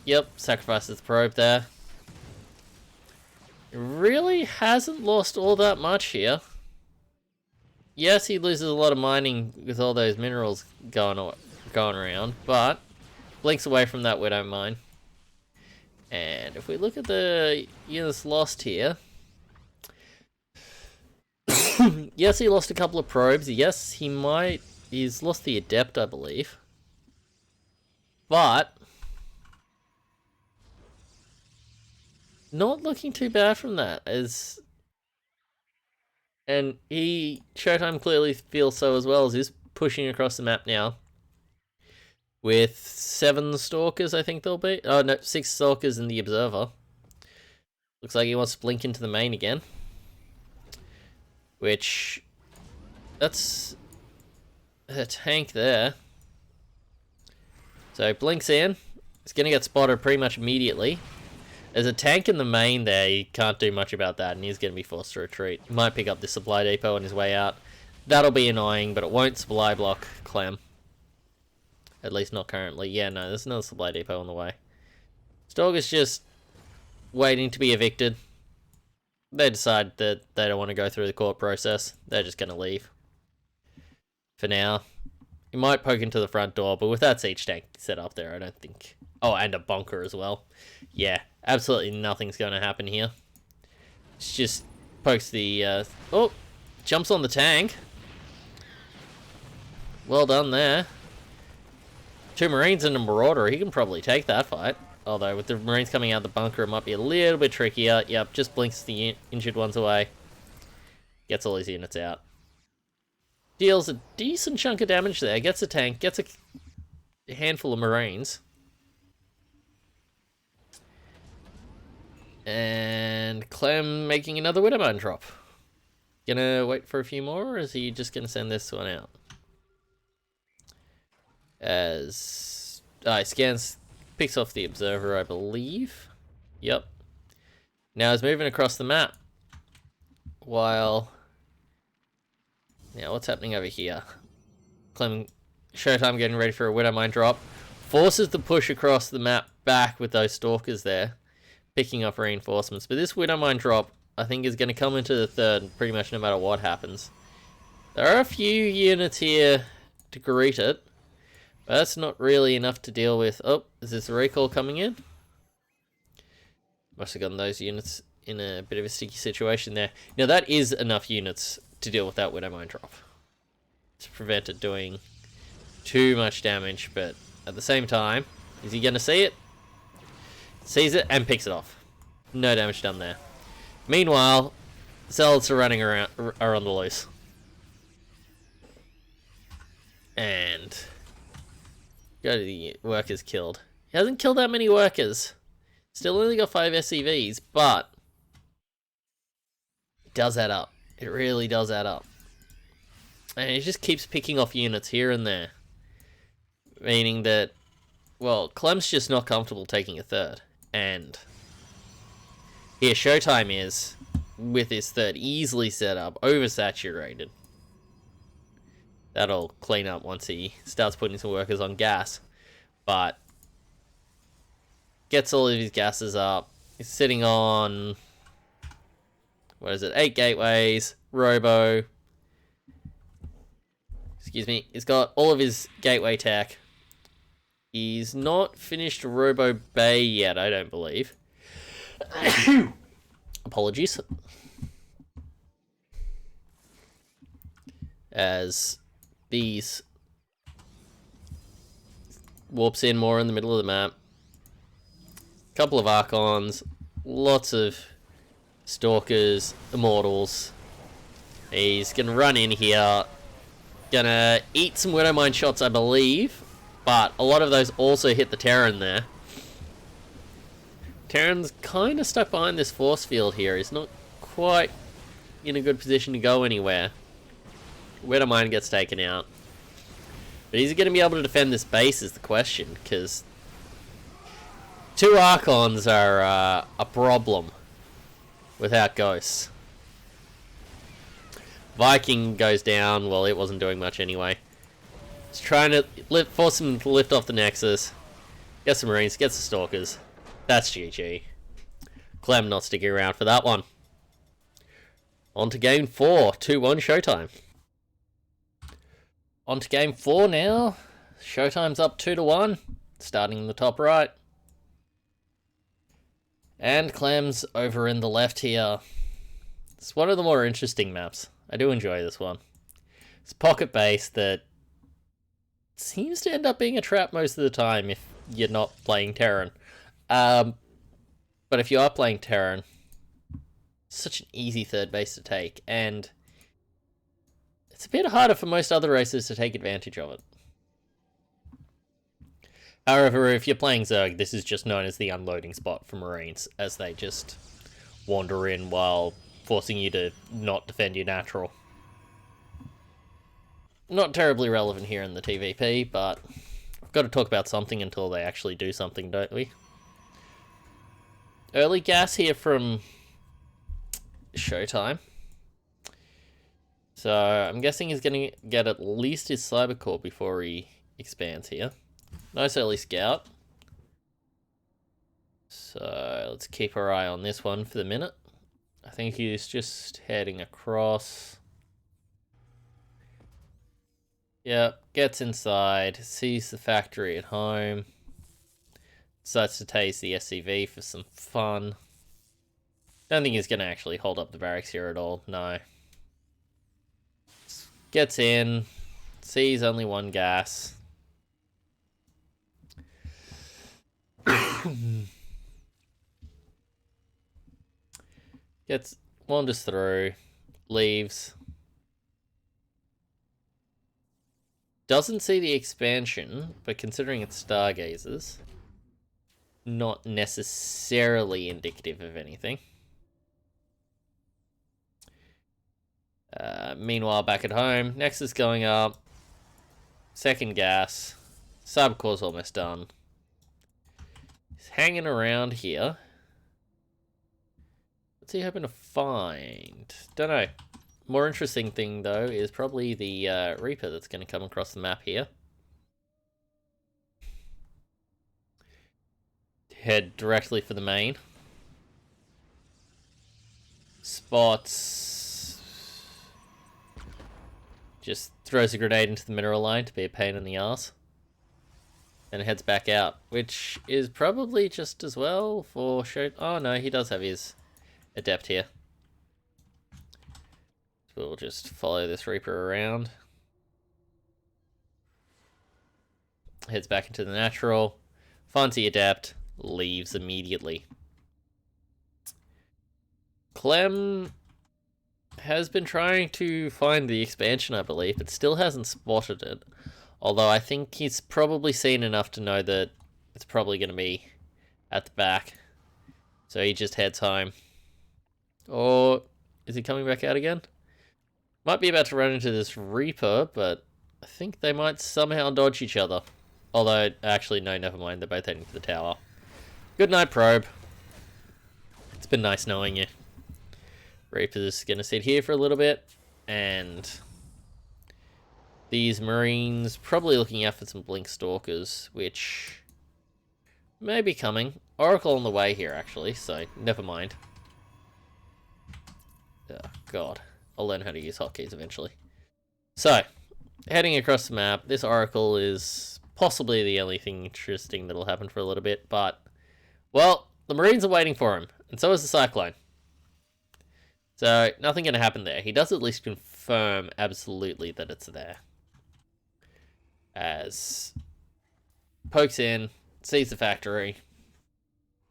yep, sacrifices the probe there. It really hasn't lost all that much here. Yes, he loses a lot of mining with all those minerals going around, but blinks away from that Widow Mine. And if we look at the units lost here, yes, he lost a couple of probes. Yes, he's lost the Adept, I believe. But not looking too bad from that, and Showtime clearly feels so as well, as he's pushing across the map now. With 7 Stalkers, I think there'll be. Oh, no, 6 Stalkers in the Observer. Looks like he wants to blink into the main again. Which... That's a tank there. So, blinks in. He's going to get spotted pretty much immediately. There's a tank in the main there, he can't do much about that, and he's going to be forced to retreat. He might pick up the supply depot on his way out. That'll be annoying, but it won't supply block Clem. At least not currently. Yeah, no, there's another supply depot on the way. Stalker's just waiting to be evicted. They decide that they don't want to go through the court process. They're just going to leave. For now. He might poke into the front door, but with that siege tank set up there, I don't think... Oh, and a bunker as well. Yeah, absolutely nothing's going to happen here. It's just pokes the... Oh, jumps on the tank. Well done there. 2 Marines and a Marauder. He can probably take that fight. Although, with the Marines coming out of the bunker, it might be a little bit trickier. Yep, just blinks the injured ones away. Gets all his units out. Deals a decent chunk of damage there. Gets a tank. Gets a handful of Marines. And Clem making another Widowmine drop. Gonna wait for a few more, or is he just gonna send this one out? As he scans, picks off the Observer, I believe. Yep. Now he's moving across the map. While... Now, what's happening over here? Clem, Showtime getting ready for a Widowmine drop. Forces the push across the map back with those Stalkers there. Picking up reinforcements. But this Widowmine drop, I think, is going to come into the third pretty much no matter what happens. There are a few units here to greet it. But that's not really enough to deal with. Oh, is this a recall coming in? Must have gotten those units in a bit of a sticky situation there. Now, that is enough units to deal with that Widowmine drop. To prevent it doing too much damage. But at the same time, is he going to see it? Sees it and picks it off. No damage done there. Meanwhile, Zealots are running around, are on the loose. And go to the workers killed. He hasn't killed that many workers. Still only got 5 SCVs, but it does add up. It really does add up. And he just keeps picking off units here and there. Meaning that, well, Clem's just not comfortable taking a third. And here Showtime is, with his third easily set up, oversaturated. That'll clean up once he starts putting some workers on gas. But gets all of his gases up. He's sitting on, what is it, 8 gateways, Robo. Excuse me. He's got all of his gateway tech. He's not finished Robo Bay yet, I don't believe. Apologies. As these warps in more in the middle of the map. Couple of Archons, lots of Stalkers, Immortals. He's gonna run in here, gonna eat some Widowmine shots, I believe, but a lot of those also hit the Terran there. Terran's kind of stuck behind this force field here. He's not quite in a good position to go anywhere. Widowmine gets taken out. But is he going to be able to defend this base is the question, because 2 Archons are a problem without Ghosts. Viking goes down. Well, it wasn't doing much anyway. He's trying to force him to lift off the Nexus. Gets the Marines, gets the Stalkers. That's GG. Clem not sticking around for that one. On to game 4, 2-1 Showtime. On to game 4 now. Showtime's up 2-1, starting in the top right. And Clem's over in the left here. It's one of the more interesting maps. I do enjoy this one. It's a pocket base that seems to end up being a trap most of the time if you're not playing Terran. But if you are playing Terran, it's such an easy third base to take, and it's a bit harder for most other races to take advantage of it. However, if you're playing Zerg, this is just known as the unloading spot for Marines, as they just wander in while forcing you to not defend your natural. Not terribly relevant here in the TVP, but I've got to talk about something until they actually do something, don't we? Early gas here from Showtime. So I'm guessing he's going to get at least his Cyber Core before he expands here. Nice early scout. So let's keep our eye on this one for the minute. I think he's just heading across. Yep, gets inside, sees the factory at home. Decides to tase the SCV for some fun. Don't think he's going to actually hold up the barracks here at all, no. Gets in, sees only one gas. Wanders through, leaves. Doesn't see the expansion, but considering it's Stargazers, not necessarily indicative of anything. Meanwhile, back at home, Nexus going up. Second gas. Cybercore's almost done. He's hanging around here. What's he hoping to find? Don't know. More interesting thing, though, is probably the Reaper that's going to come across the map here. Head directly for the main. Spots. Just throws a grenade into the mineral line to be a pain in the arse. And heads back out, which is probably just as well for show. Oh no, he does have his Adept here. We'll just follow this Reaper around. Heads back into the natural. Finds the Adept. Leaves immediately. Clem has been trying to find the expansion, I believe, but still hasn't spotted it. Although I think he's probably seen enough to know that it's probably going to be at the back. So he just heads home. Or is he coming back out again? Might be about to run into this Reaper, but I think they might somehow dodge each other. Although, actually, no, never mind. They're both heading for the tower. Good night, Probe. It's been nice knowing you. Reaper's going to sit here for a little bit. And these Marines probably looking out for some Blink Stalkers, which may be coming. Oracle on the way here, actually, so never mind. Oh, God. I'll learn how to use hotkeys eventually. So, heading across the map, this Oracle is possibly the only thing interesting that'll happen for a little bit, but, well, the Marines are waiting for him, and so is the Cyclone. So, nothing going to happen there. He does at least confirm absolutely that it's there. As pokes in, sees the factory,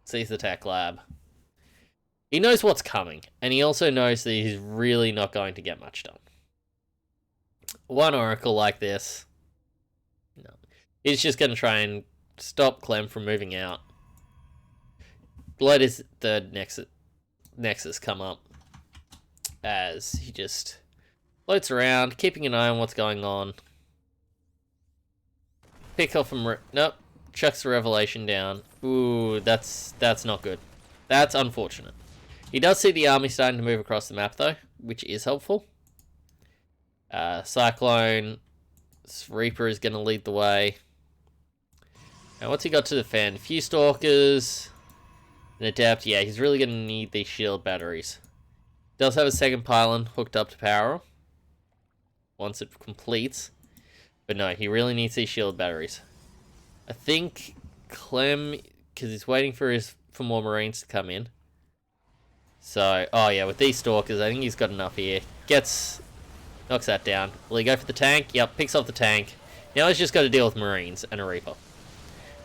sees the tech lab. He knows what's coming, and he also knows that he's really not going to get much done. One Oracle like this, no. He's just going to try and stop Clem from moving out. Let his third Nexus come up, as he just floats around, keeping an eye on what's going on. Pick off him. Nope. Chucks the Revelation down. Ooh, that's not good. That's unfortunate. He does see the army starting to move across the map, though, which is helpful. Cyclone. Reaper is going to lead the way. Now, what's he got to defend? A few Stalkers. An Adept. Yeah, he's really going to need these shield batteries. Does have a second pylon hooked up to power once it completes. But no, he really needs these shield batteries. I think Clem, because he's waiting for more Marines to come in. So, oh yeah, with these Stalkers, I think he's got enough here. Knocks that down. Will he go for the tank? Yep, picks off the tank. Now he's just got to deal with Marines and a Reaper.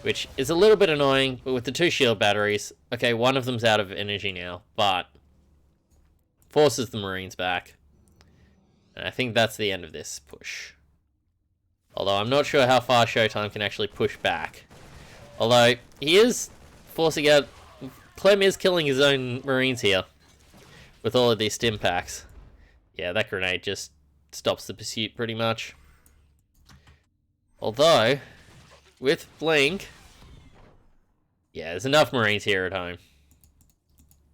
Which is a little bit annoying, but with the 2 shield batteries, okay, one of them's out of energy now, but forces the Marines back. And I think that's the end of this push. Although I'm not sure how far Showtime can actually push back. Although, he is forcing out... Clem is killing his own Marines here. With all of these stim packs. Yeah, that grenade just stops the pursuit pretty much. Although, with Blink... Yeah, there's enough Marines here at home.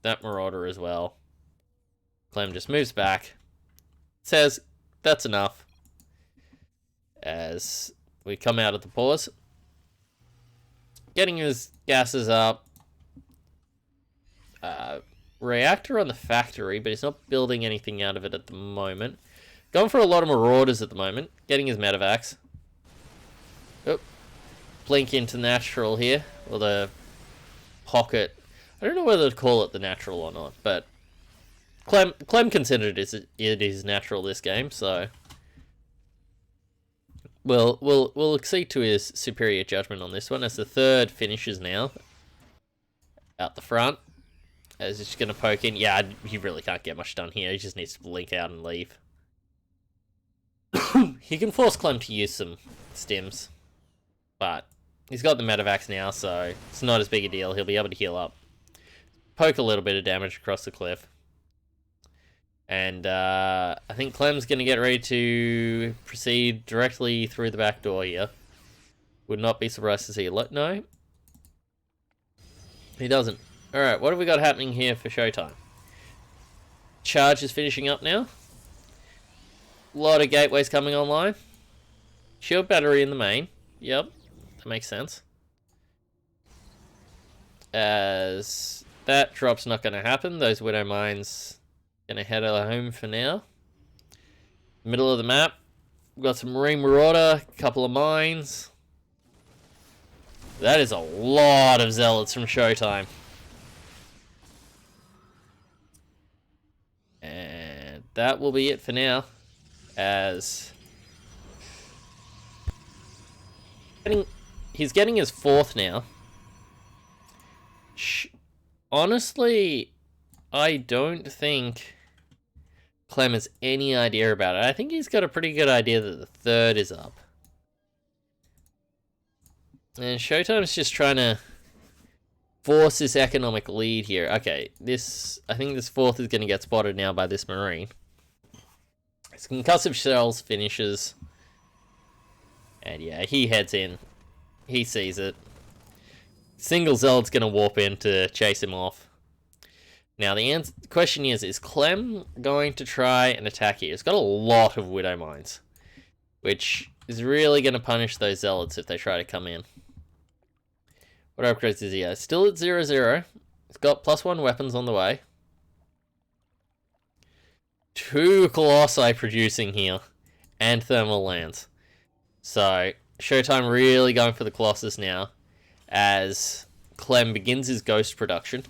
That Marauder as well. Clem just moves back. Says, that's enough. As we come out of the pause. Getting his gases up. Reactor on the factory, but he's not building anything out of it at the moment. Going for a lot of Marauders at the moment. Getting his Medivacs. Oh. Blink into natural here. Or the pocket. I don't know whether to call it the natural or not, but Clem considered it is natural this game, so we'll accede to his superior judgment on this one, as the third finishes now out the front. As he's going to poke in. Yeah, he really can't get much done here. He just needs to blink out and leave. He can force Clem to use some stims, but he's got the Medivacs now, so it's not as big a deal. He'll be able to heal up. Poke a little bit of damage across the cliff. And I think Clem's going to get ready to proceed directly through the back door here. Would not be surprised to see a lot. No. He doesn't. Alright, what have we got happening here for Showtime? Charge is finishing up now. A lot of gateways coming online. Shield battery in the main. Yep, that makes sense. As that drop's not going to happen. Those Widow Mines going to head home for now. Middle of the map. We've got some Marine Marauder, a couple of mines. That is a lot of Zealots from Showtime. And that will be it for now. As he's getting his 4th now. Honestly, I don't think Clem has any idea about it. I think he's got a pretty good idea that the 3rd is up. And Showtime's just trying to force this economic lead here. Okay, I think this 4th is going to get spotted now by this Marine. His concussive shells finishes. And yeah, he heads in. He sees it. Single Zealot's going to warp in to chase him off. Now, the question is Clem going to try and attack here? It's got a lot of Widow Mines, which is really going to punish those Zealots if they try to come in. What upgrades is he at? Still at 0-0. He's got +1 weapons on the way. 2 Colossi producing here. And thermal lands. So, Showtime really going for the Colossus now, as Clem begins his ghost production.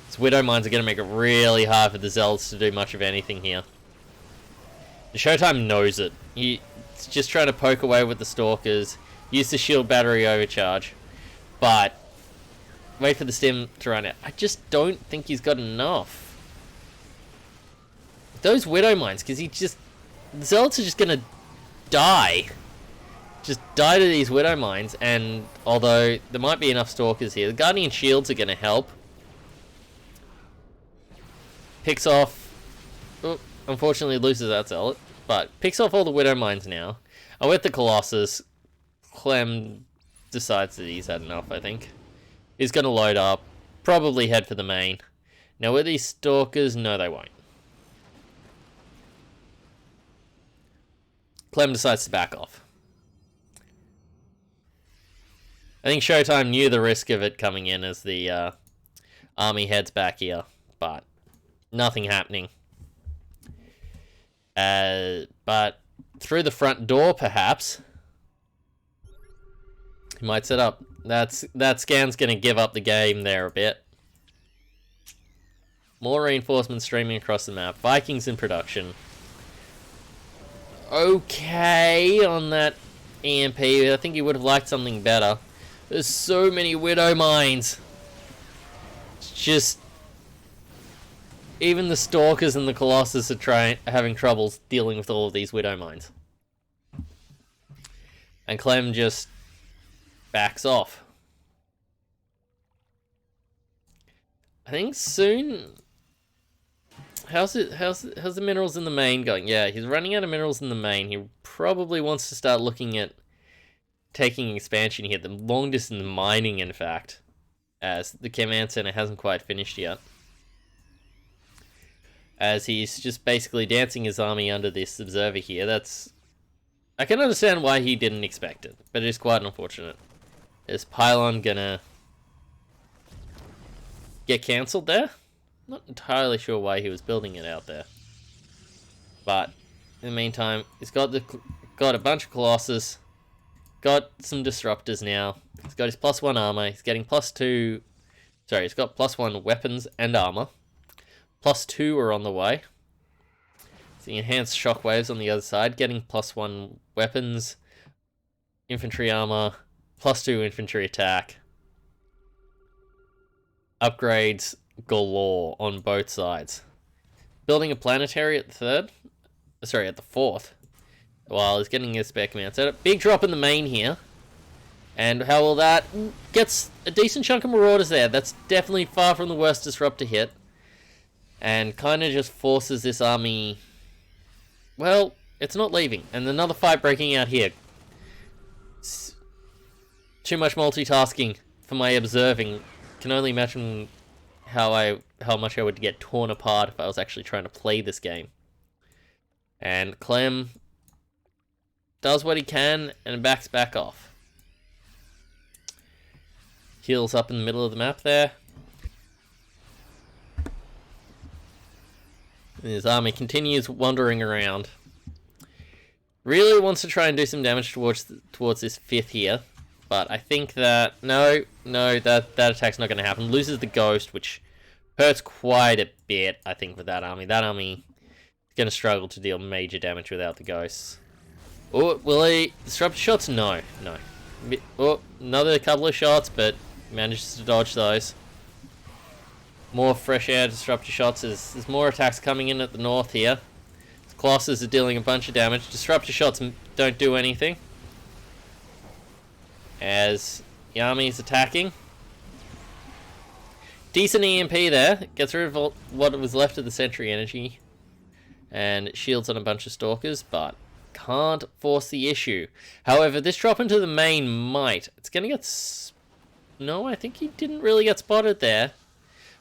His Widow Mines are going to make it really hard for the Zealots to do much of anything here. The Showtime knows it. He's just trying to poke away with the Stalkers, use the shield battery overcharge, but wait for the stim to run out. I just don't think he's got enough. Those Widow Mines, because the Zealots are just going to die. Just die to these Widow Mines, and although there might be enough Stalkers here, the Guardian Shields are going to help. Picks off... Oh, unfortunately loses that Zealot, but picks off all the Widow Mines now. And with the Colossus, Clem decides that he's had enough, I think. He's going to load up, probably head for the main. Now with these Stalkers, no they won't. Clem decides to back off. I think Showtime knew the risk of it coming in as the army heads back here, but nothing happening. But through the front door, perhaps, he might set up. That scan's going to give up the game there a bit. More reinforcements streaming across the map. Vikings in production. Okay on that EMP. I think he would have liked something better. There's so many Widow Mines. It's just... Even the Stalkers and the Colossus are having troubles dealing with all of these Widow Mines. And Clem just backs off. I think soon... How's the minerals in the main going? Yeah, he's running out of minerals in the main. He probably wants to start looking at taking expansion here, the long distance mining, in fact, as the command center hasn't quite finished yet. As he's just basically dancing his army under this observer here. I can understand why he didn't expect it, but it is quite unfortunate. Is Pylon gonna get cancelled there? Not entirely sure why he was building it out there. But in the meantime, he's got a bunch of Colossus. Got some disruptors now. He's got his +1 armor. He's getting +2... Sorry, he's got +1 weapons and armor. +2 are on the way. The enhanced shockwaves on the other side. Getting +1 weapons. Infantry armor. +2 infantry attack. Upgrades galore on both sides. Building a planetary at the fourth. While he's getting his spare command setup. Big drop in the main here. And how will that... Gets a decent chunk of Marauders there. That's definitely far from the worst disruptor hit. And kind of just forces this army... Well, it's not leaving. And another fight breaking out here. It's too much multitasking for my observing. Can only imagine how much I would get torn apart if I was actually trying to play this game. And Clem does what he can and backs back off. Heals up in the middle of the map there. And his army continues wandering around. Really wants to try and do some damage towards this fifth here. But I think that... No, that attack's not going to happen. Loses the Ghost, which hurts quite a bit, I think, for that army. That army is going to struggle to deal major damage without the Ghosts. Oh, will he disrupt shots? No. Oh, another couple of shots, but manages to dodge those. More fresh air disruptor shots. There's more attacks coming in at the north here. Colossus are dealing a bunch of damage. Disruptor shots don't do anything. As the army is attacking. Decent EMP there. Gets rid of what was left of the sentry energy. And shields on a bunch of Stalkers, but can't force the issue. However, this drop into the main might. It's going to get... No, I think he didn't really get spotted there.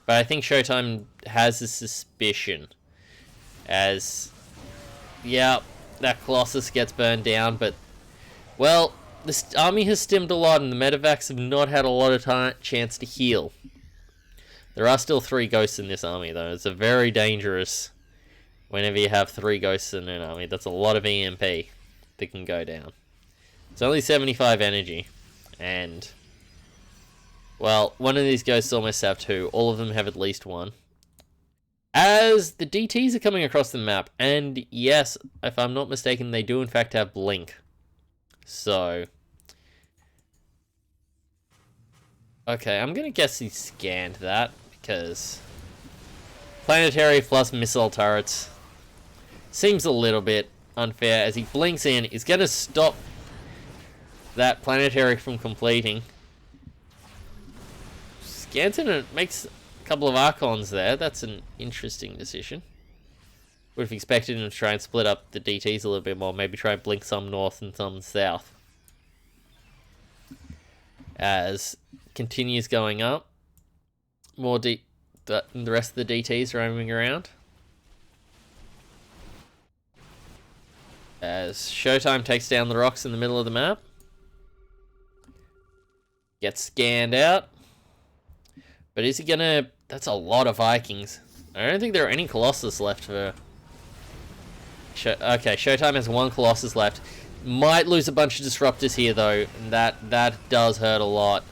But I think Showtime has a suspicion. As... Yeah, that Colossus gets burned down, but... Well, this army has stimmed a lot, and the medevacs have not had a lot of chance to heal. There are still 3 ghosts in this army, though. It's a very dangerous... Whenever you have 3 ghosts in an army, that's a lot of EMP that can go down. It's only 75 energy. And, well, one of these ghosts almost have two. All of them have at least one. As the DTs are coming across the map, and yes, if I'm not mistaken, they do in fact have blink. So, okay, I'm gonna guess he scanned that, because planetary plus missile turrets seems a little bit unfair. As he blinks in, he's gonna stop that planetary from completing. Scans in and makes couple of Archons there. That's an interesting decision. Would have expected him to try and split up the DTs a little bit more. Maybe try and blink some north and some south. As continues going up. More the rest of the DTs roaming around. As Showtime takes down the rocks in the middle of the map. Gets scanned out. But is he gonna... That's a lot of Vikings. I don't think there are any Colossus left for... Okay, Showtime has one Colossus left. Might lose a bunch of Disruptors here, though. And that does hurt a lot.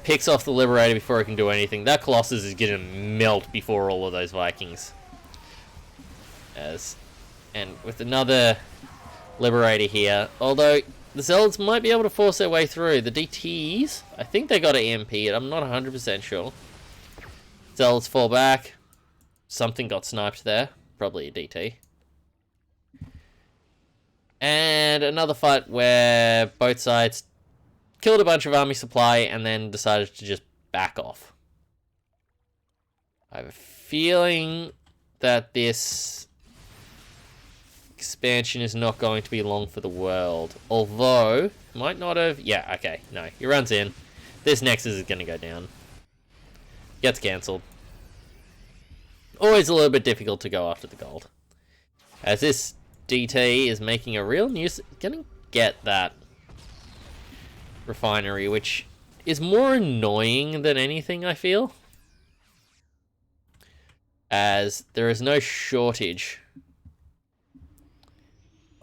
Picks off the Liberator before it can do anything. That Colossus is gonna melt before all of those Vikings. And with another Liberator here. Although... the Zealots might be able to force their way through. The DTs, I think they got an EMP, I'm not 100% sure. Zealots fall back. Something got sniped there. Probably a DT. And another fight where both sides killed a bunch of army supply and then decided to just back off. I have a feeling that this expansion is not going to be long for the world. Although, might not have... Yeah, okay. No, he runs in. This Nexus is going to go down. Gets cancelled. Always a little bit difficult to go after the gold. As this DT is making a real news... Going to get that refinery, which is more annoying than anything, I feel. As there is no shortage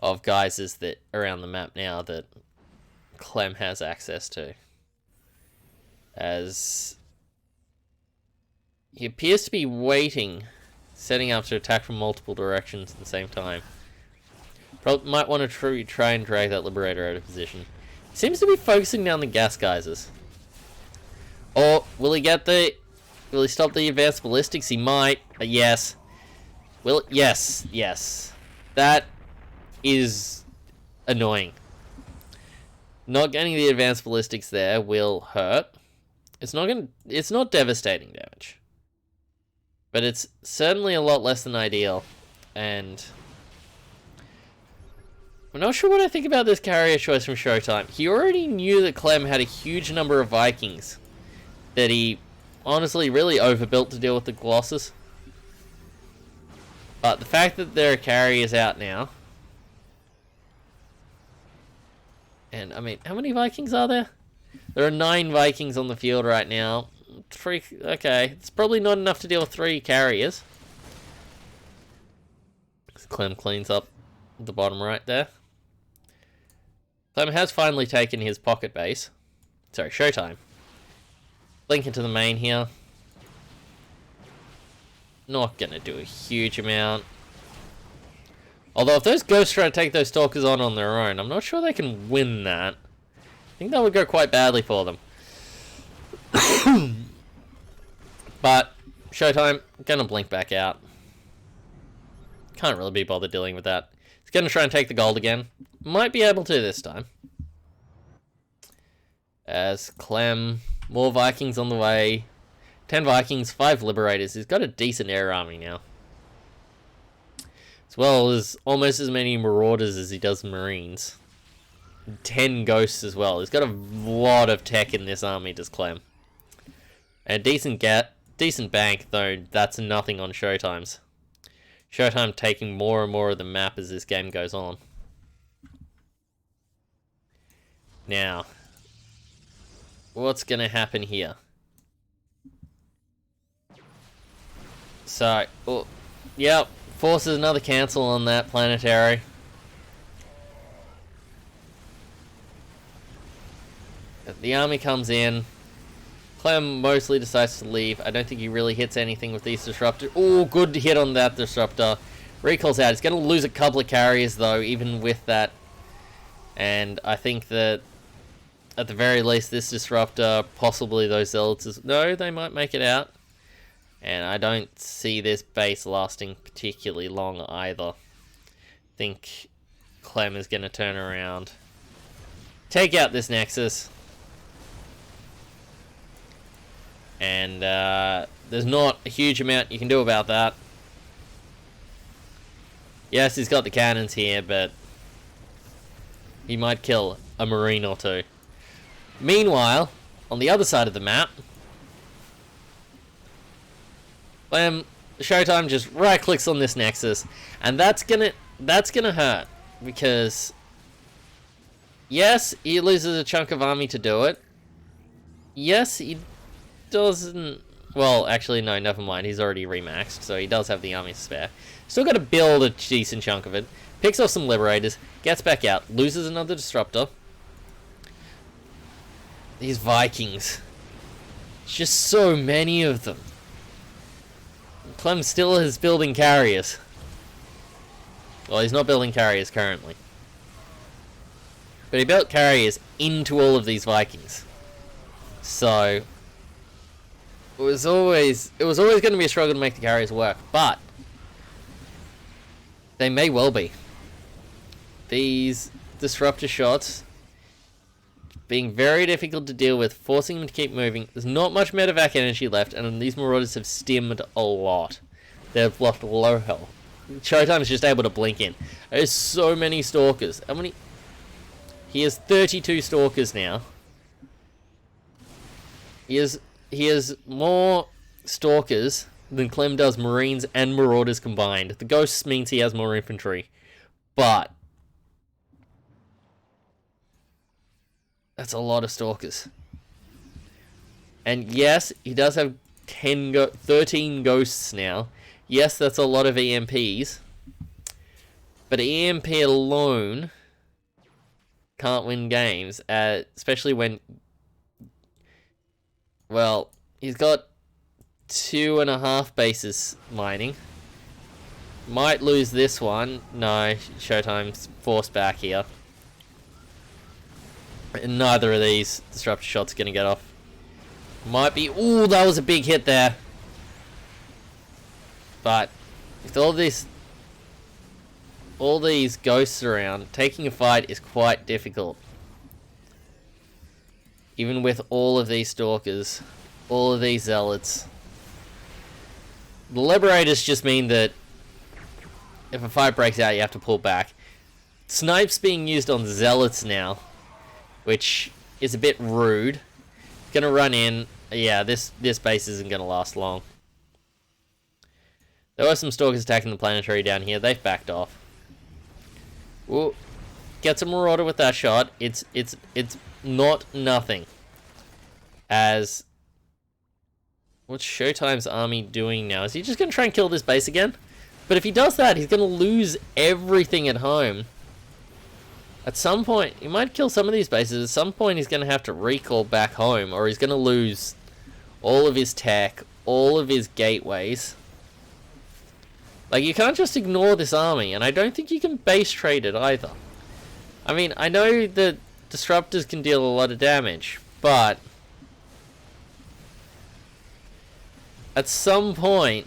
of geysers that around the map now that Clem has access to. As he appears to be waiting, setting up to attack from multiple directions at the same time. Probably might want to try and drag that Liberator out of position. He seems to be focusing down the gas geysers. Or will he get the... Will he stop the advanced ballistics? He might. Yes. Will... Yes. Yes. That is annoying. Not getting the advanced ballistics there will hurt. It's not devastating damage. But it's certainly a lot less than ideal. And I'm not sure what I think about this carrier choice from Showtime. He already knew that Clem had a huge number of Vikings that he honestly really overbuilt to deal with the Colossus. But the fact that there are carriers out now... And, I mean, how many Vikings are there? There are 9 Vikings on the field right now. 3... Okay, it's probably not enough to deal with 3 carriers. Clem cleans up the bottom right there. Clem has finally taken his pocket base. Sorry, Showtime. Link into the main here. Not gonna do a huge amount. Although if those ghosts try to take those stalkers on their own, I'm not sure they can win that. I think that would go quite badly for them. But Showtime, gonna blink back out. Can't really be bothered dealing with that. He's gonna try and take the gold again. Might be able to this time. As Clem, more Vikings on the way. 10 Vikings, 5 Liberators. He's got a decent air army now. As well as almost as many Marauders as he does Marines. 10 Ghosts as well. He's got a lot of tech in this army, does Clem. And decent bank, though that's nothing on Showtime's. Showtime taking more and more of the map as this game goes on. Now, what's going to happen here? So, oh, yep, forces another cancel on that planetary. The army comes in. Clem mostly decides to leave. I don't think he really hits anything with these disruptors. Oh, good hit on that disruptor. Recalls out. He's going to lose a couple of carriers, though, even with that. And I think that, at the very least, this disruptor, possibly those zealots... No, they might make it out. And I don't see this base lasting particularly long, either. I think Clem is going to turn around. Take out this Nexus. And there's not a huge amount you can do about that. Yes, he's got the cannons here, but he might kill a Marine or two. Meanwhile, on the other side of the map, Showtime just right-clicks on this Nexus, and that's gonna hurt, because yes, he loses a chunk of army to do it. Yes, he doesn't... Well, actually, no, never mind. He's already remaxed, so he does have the army to spare. Still got to build a decent chunk of it. Picks off some Liberators, gets back out, loses another Disruptor. These Vikings. Just so many of them. Clem still is building carriers. Well, he's not building carriers currently. But he built carriers into all of these Vikings. So it was always going to be a struggle to make the carriers work, but they may well be. These disruptor shots being very difficult to deal with, forcing them to keep moving. There's not much medevac energy left, and these Marauders have stimmed a lot. They've lost low health. Showtime is just able to blink in. There's so many Stalkers. How many? He has 32 Stalkers now. He has more Stalkers than Clem does Marines and Marauders combined. The Ghosts means he has more infantry. But that's a lot of Stalkers. And yes, he does have 13 Ghosts now. Yes, that's a lot of EMPs. But EMP alone can't win games, especially when... Well, he's got 2.5 bases mining. Might lose this one. No, Showtime's forced back here. And neither of these disruptor shots are going to get off. Might be... Ooh, that was a big hit there. But with all these ghosts around, taking a fight is quite difficult. Even with all of these Stalkers, all of these Zealots. The Liberators just mean that if a fight breaks out, you have to pull back. Snipes being used on Zealots now, which is a bit rude. Gonna run in. Yeah, this base isn't gonna last long. There were some Stalkers attacking the planetary down here. They've backed off. Ooh, gets a Marauder with that shot. It's not nothing. As what's Showtime's army doing now? Is he just gonna try and kill this base again? But if he does that, he's gonna lose everything at home. At some point, he might kill some of these bases. At some point, he's gonna have to recall back home, or he's gonna lose all of his tech, all of his gateways. Like, you can't just ignore this army, and I don't think you can base trade it either. I mean, I know that disruptors can deal a lot of damage, but at some point,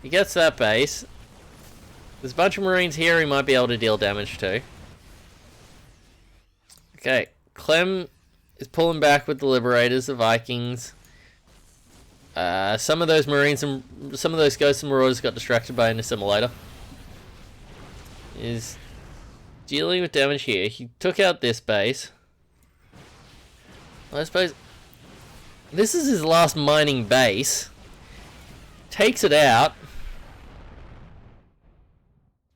he gets that base. There's a bunch of Marines here he might be able to deal damage to. Okay, Clem is pulling back with the Liberators, the Vikings. Some of those Marines and some of those Ghosts and Marauders got distracted by an assimilator. He's dealing with damage here. He took out this base. Well, I suppose this is his last mining base. Takes it out.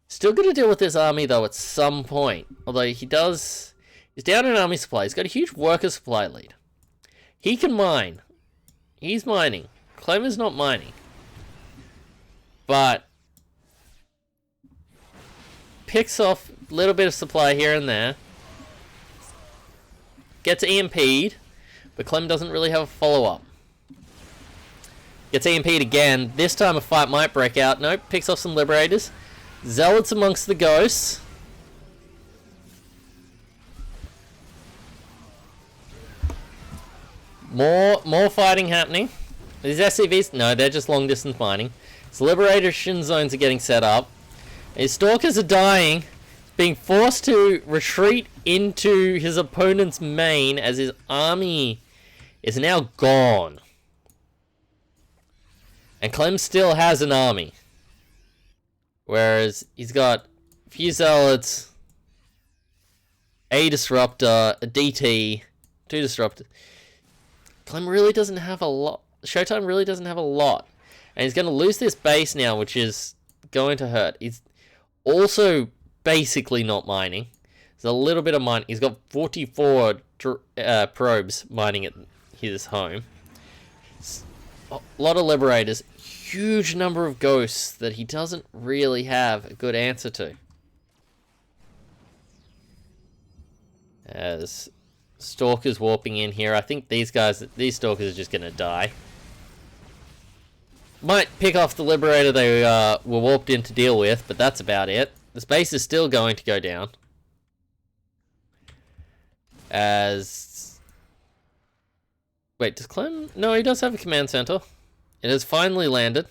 Still going to deal with this army though at some point. Although he's down in army supply. He's got a huge worker supply lead. He can mine. He's mining. Clem is not mining. But picks off a little bit of supply here and there. gets EMP'd, but Clem doesn't really have a follow-up. Gets EMP'd again. This time a fight might break out. Nope, picks off some Liberators. Zealots amongst the ghosts. More fighting happening. These SCVs, no, they're just long distance mining. So liberation zones are getting set up. His stalkers are dying. He's being forced to retreat into his opponent's main as his army is now gone. And Clem still has an army. Whereas he's got a few zealots, a disruptor, a DT, 2 disruptors. Clem really doesn't have a lot. Showtime really doesn't have a lot. And he's going to lose this base now, which is going to hurt. He's also basically not mining. There's a little bit of mining. He's got 44 probes mining at his home. A lot of Liberators. Huge number of ghosts that he doesn't really have a good answer to. As Stalkers warping in here. I think these Stalkers are just going to die. Might pick off the Liberator they were warped in to deal with, but that's about it. The space is still going to go down. As... Wait, does Clem... No, he does have a command center. It has finally landed.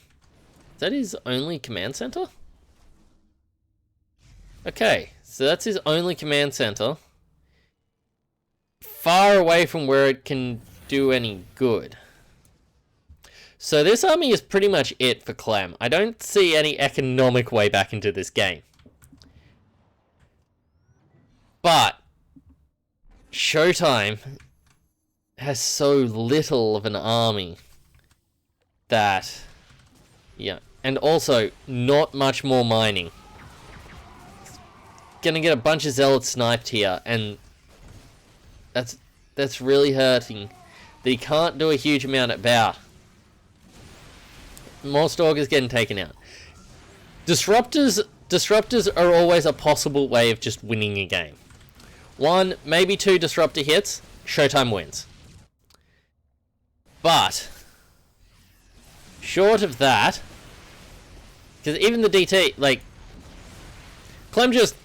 Is that his only command center? Okay, so that's his only command center. Far away from where it can do any good. So this army is pretty much it for Clem. I don't see any economic way back into this game. But Showtime has so little of an army that, yeah, and also not much more mining. Gonna get a bunch of zealots sniped here, and that's really hurting. That he can't do a huge amount at bout. More stalkers getting taken out. Disruptors are always a possible way of just winning a game. 1, maybe 2 disruptor hits, Showtime wins. But short of that, because even the DT, like, Clem just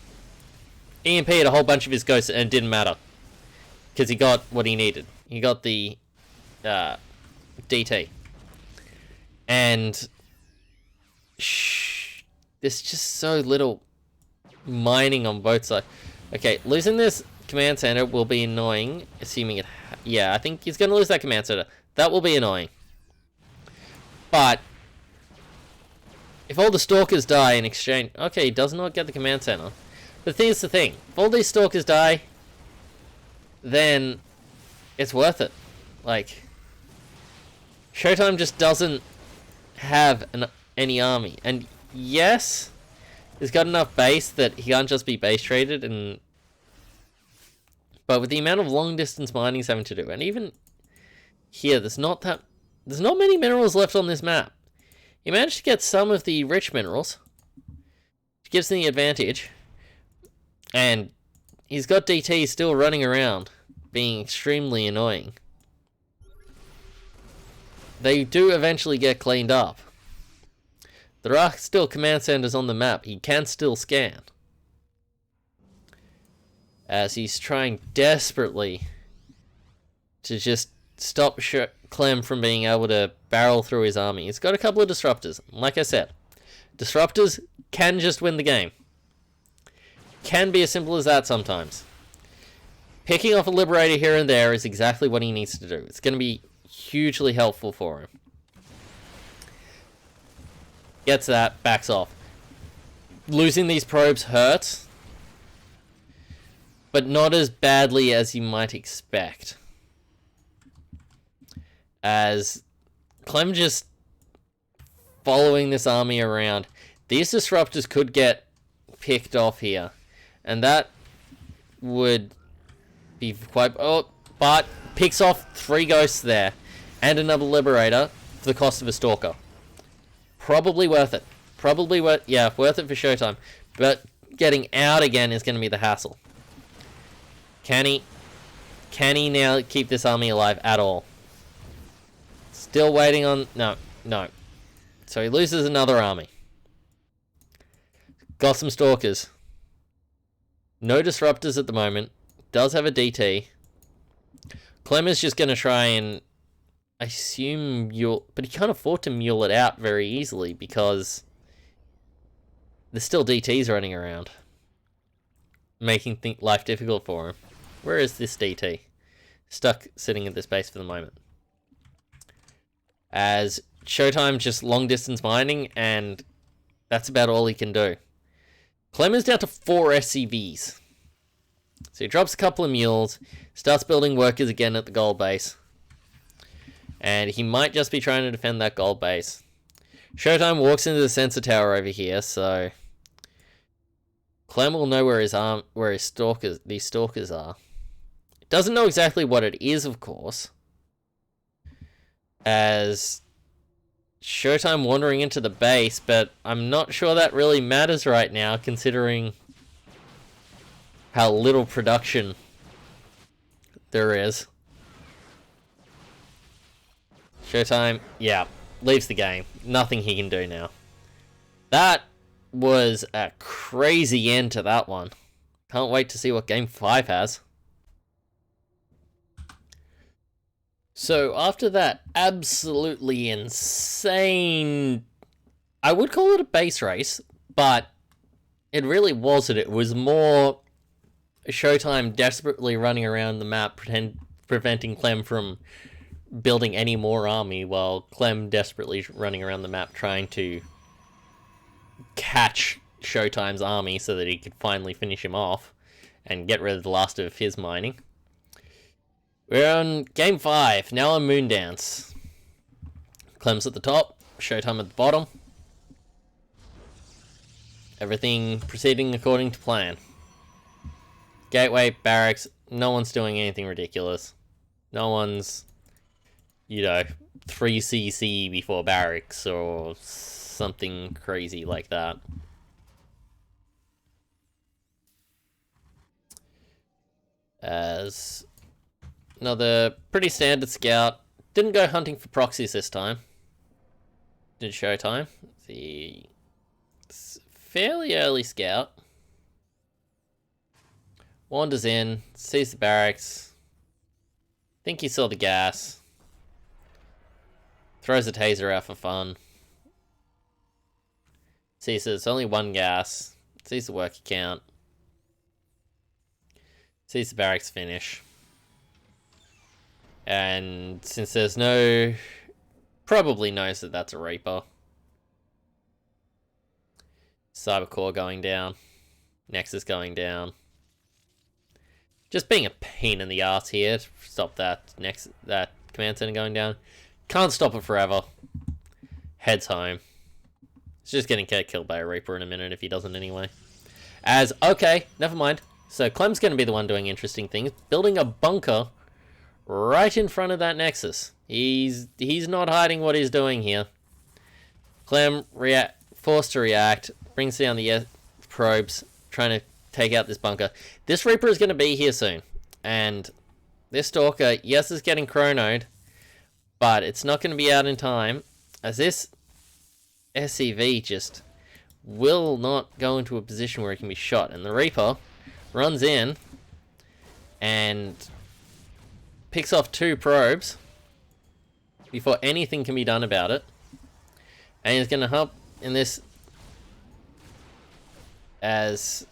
EMP'd a whole bunch of his ghosts and it didn't matter. Because he got what he needed. He got the DT. And there's just so little mining on both sides. Okay, losing this command center will be annoying, assuming it... yeah, I think he's going to lose that command center. That will be annoying. But if all the stalkers die in exchange... okay, he does not get the command center. But here's the thing. If all these stalkers die, then it's worth it. Like, Showtime just doesn't have any army. And yes, he's got enough base that he can't just be base traded. And but with the amount of long distance mining he's having to do, and even here, there's not many minerals left on this map. He managed to get some of the rich minerals, which gives him the advantage. And he's got DT still running around, being extremely annoying. They do eventually get cleaned up. There are still command centers on the map. He can still scan. As he's trying desperately to just stop Clem from being able to barrel through his army. He's got a couple of disruptors. Like I said, disruptors can just win the game. Can be as simple as that sometimes. Picking off a Liberator here and there is exactly what he needs to do. It's going to be hugely helpful for him. Gets that, backs off. Losing these probes hurts, but not as badly as you might expect. As Clem just following this army around. These disruptors could get picked off here. And that would be quite... oh, but picks off 3 ghosts there. And another Liberator for the cost of a Stalker. Probably worth it. Probably worth... yeah, worth it for Showtime. But getting out again is going to be the hassle. Can Can he now keep this army alive at all? Still waiting on... No. So he loses another army. Got some Stalkers. No Disruptors at the moment. Does have a DT. Clem is just going to try and... I assume mule... But he can't afford to mule it out very easily because... There's still DTs running around. Making life difficult for him. Where is this DT? Stuck sitting at this base for the moment. As Showtime just long distance mining, and that's about all he can do. Clem is down to 4 SCVs. So he drops a couple of mules, starts building workers again at the gold base. And he might just be trying to defend that gold base. Showtime walks into the sensor tower over here, so Clem will know where his stalkers, these stalkers are. Doesn't know exactly what it is, of course. As Showtime wandering into the base, but I'm not sure that really matters right now, considering how little production there is. Showtime, yeah, leaves the game. Nothing he can do now. That was a crazy end to that one. Can't wait to see what Game 5 has. So after that absolutely insane... I would call it a base race, but it really wasn't. It was more Showtime desperately running around the map preventing Clem from building any more army, while Clem desperately running around the map trying to catch Showtime's army so that he could finally finish him off and get rid of the last of his mining. We're on Game 5, now on Moondance. Clem's at the top, Showtime at the bottom. Everything proceeding according to plan. Gateway, barracks, no one's doing anything ridiculous. No one's, 3cc before barracks or something crazy like that. As another pretty standard scout. Didn't go hunting for proxies this time. Did Showtime. The fairly early scout. Wanders in, sees the barracks. Think he saw the gas. Throws a taser out for fun. Sees there's only one gas. Sees the work count. Sees the barracks finish. And since there's no... Probably knows that that's a Reaper. Cybercore going down. Nexus going down. Just being a pain in the ass here to stop that command center going down. Can't stop it forever. Heads home. It's just getting killed by a Reaper in a minute if he doesn't anyway. Okay, never mind. So Clem's going to be the one doing interesting things. Building a bunker right in front of that Nexus. He's not hiding what he's doing here. Clem forced to react. Brings down the probes. Trying to take out this bunker. This Reaper is going to be here soon. And this Stalker, yes, is getting chronoed. But it's not going to be out in time. As this SCV just will not go into a position where it can be shot. And the Reaper runs in and picks off 2 probes before anything can be done about it. And he's going to help in this as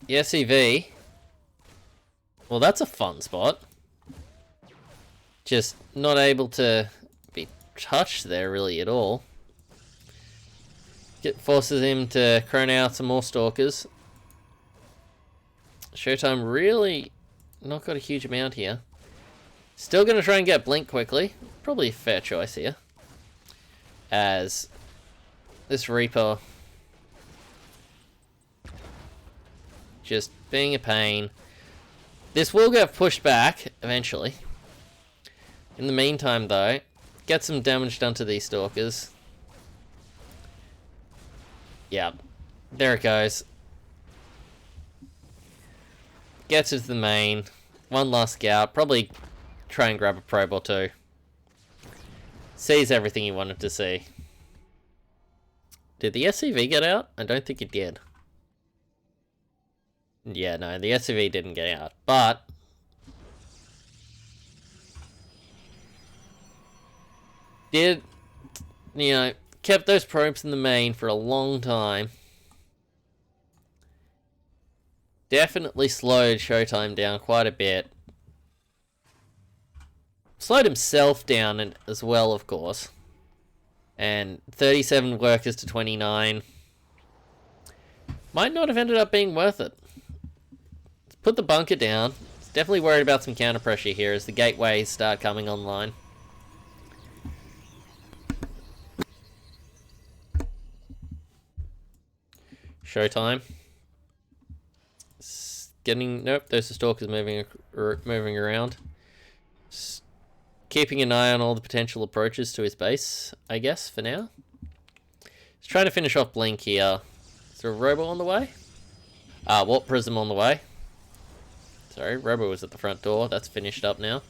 the SCV. Well, that's a fun spot. Just not able to be touched there really at all. Forces him to chrono out some more Stalkers. Showtime really not got a huge amount here. Still going to try and get Blink quickly. Probably a fair choice here. As this Reaper just being a pain. This will get pushed back eventually. In the meantime though, get some damage done to these Stalkers. Yeah, there it goes. Gets into the main. One last scout. Probably try and grab a probe or two. Sees everything he wanted to see. Did the SCV get out? I don't think it did. Yeah, no, the SCV didn't get out. But did, you know, kept those probes in the main for a long time. Definitely slowed Showtime down quite a bit. Slowed himself down as well, of course. And 37 workers to 29. Might not have ended up being worth it. Let's put the bunker down. Definitely worried about some counter pressure here as the gateways start coming online. Showtime. Nope, those are stalkers moving around. Keeping an eye on all the potential approaches to his base, I guess, for now. He's trying to finish off Blink here. Is there a Robo on the way? Warp Prism on the way. Sorry, Robo was at the front door. That's finished up now.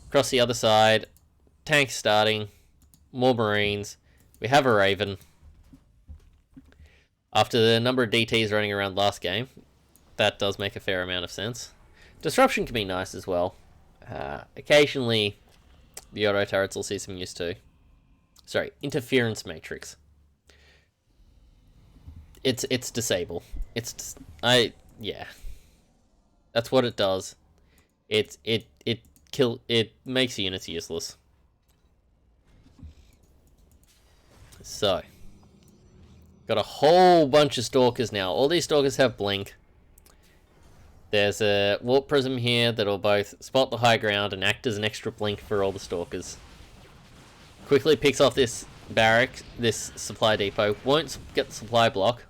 Across the other side, tank starting. More Marines. We have a Raven. After the number of DTs running around last game, that does make a fair amount of sense. Disruption can be nice as well. Occasionally, the auto turrets will see some use too. Sorry, interference matrix. It's disable. Yeah. That's what it does. It makes units useless. So, got a whole bunch of stalkers now. All these stalkers have blink. There's a warp prism here that'll both spot the high ground and act as an extra blink for all the stalkers. Quickly picks off this barrack, this supply depot. Won't get the supply block.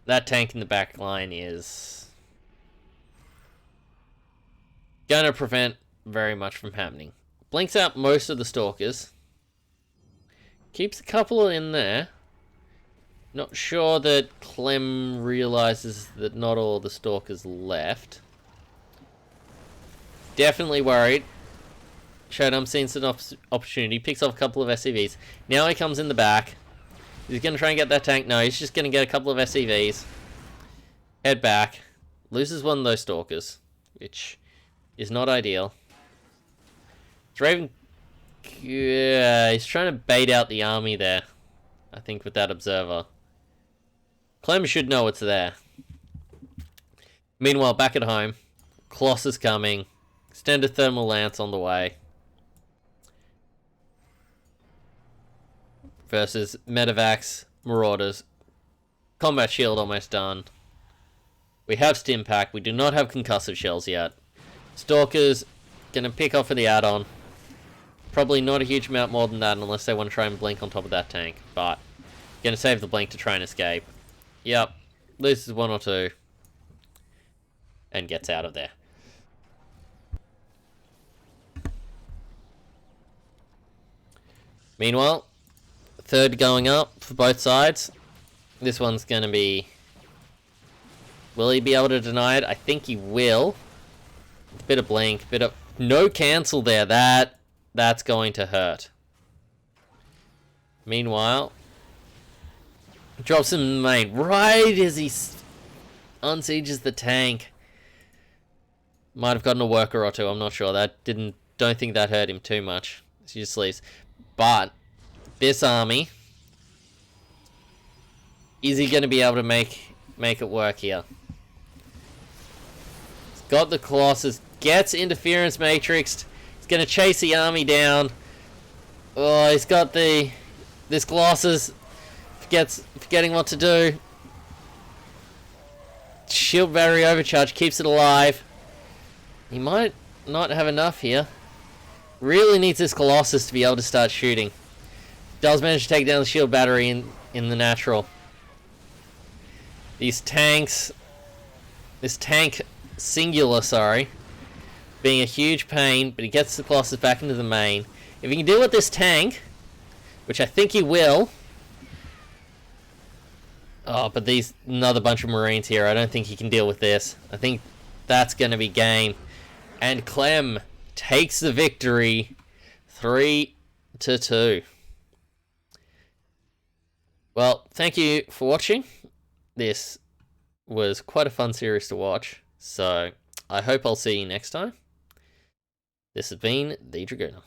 That tank in the back line is gonna prevent very much from happening. Blinks out most of the stalkers. Keeps a couple in there. Not sure that Clem realizes that not all the stalkers left. Definitely worried. Showtime seeing an opportunity. Picks off a couple of SCVs. Now he comes in the back. He's going to try and get that tank. No, he's just going to get a couple of SCVs. Head back. Loses one of those stalkers, which is not ideal. Raven... Yeah, he's trying to bait out the army there. I think with that observer. Clem should know it's there. Meanwhile, back at home, Kloss is coming. Extended thermal lance on the way. Versus Medivacs, Marauders. Combat shield almost done. We have Stim Pack. We do not have concussive shells yet. Stalkers gonna pick off for the add-on. Probably not a huge amount more than that unless they want to try and blink on top of that tank. But gonna save the blink to try and escape. Yep. Loses one or two. And gets out of there. Meanwhile, third going up for both sides. This one's going to be... Will he be able to deny it? I think he will. Bit of blink, bit of... No cancel there. That's going to hurt. Meanwhile... Drops him in the main. Right as he unsieges the tank. Might have gotten a worker or two, I'm not sure. Don't think that hurt him too much. He just leaves. But this army, is he going to be able to make it work here? He's got the Colossus, gets interference matrixed. He's going to chase the army down. Oh, he's got this Colossus, forgetting what to do. Shield battery overcharge keeps it alive. He might not have enough here. Really needs this Colossus to be able to start shooting. Does manage to take down the shield battery in the natural. These tanks... This tank singular, sorry. Being a huge pain, but he gets the Colossus back into the main. If he can deal with this tank, which I think he will... Oh, but another bunch of Marines here. I don't think he can deal with this. I think that's going to be game. And Clem takes the victory 3-2. Well, thank you for watching. This was quite a fun series to watch. So I hope I'll see you next time. This has been the Dragoona.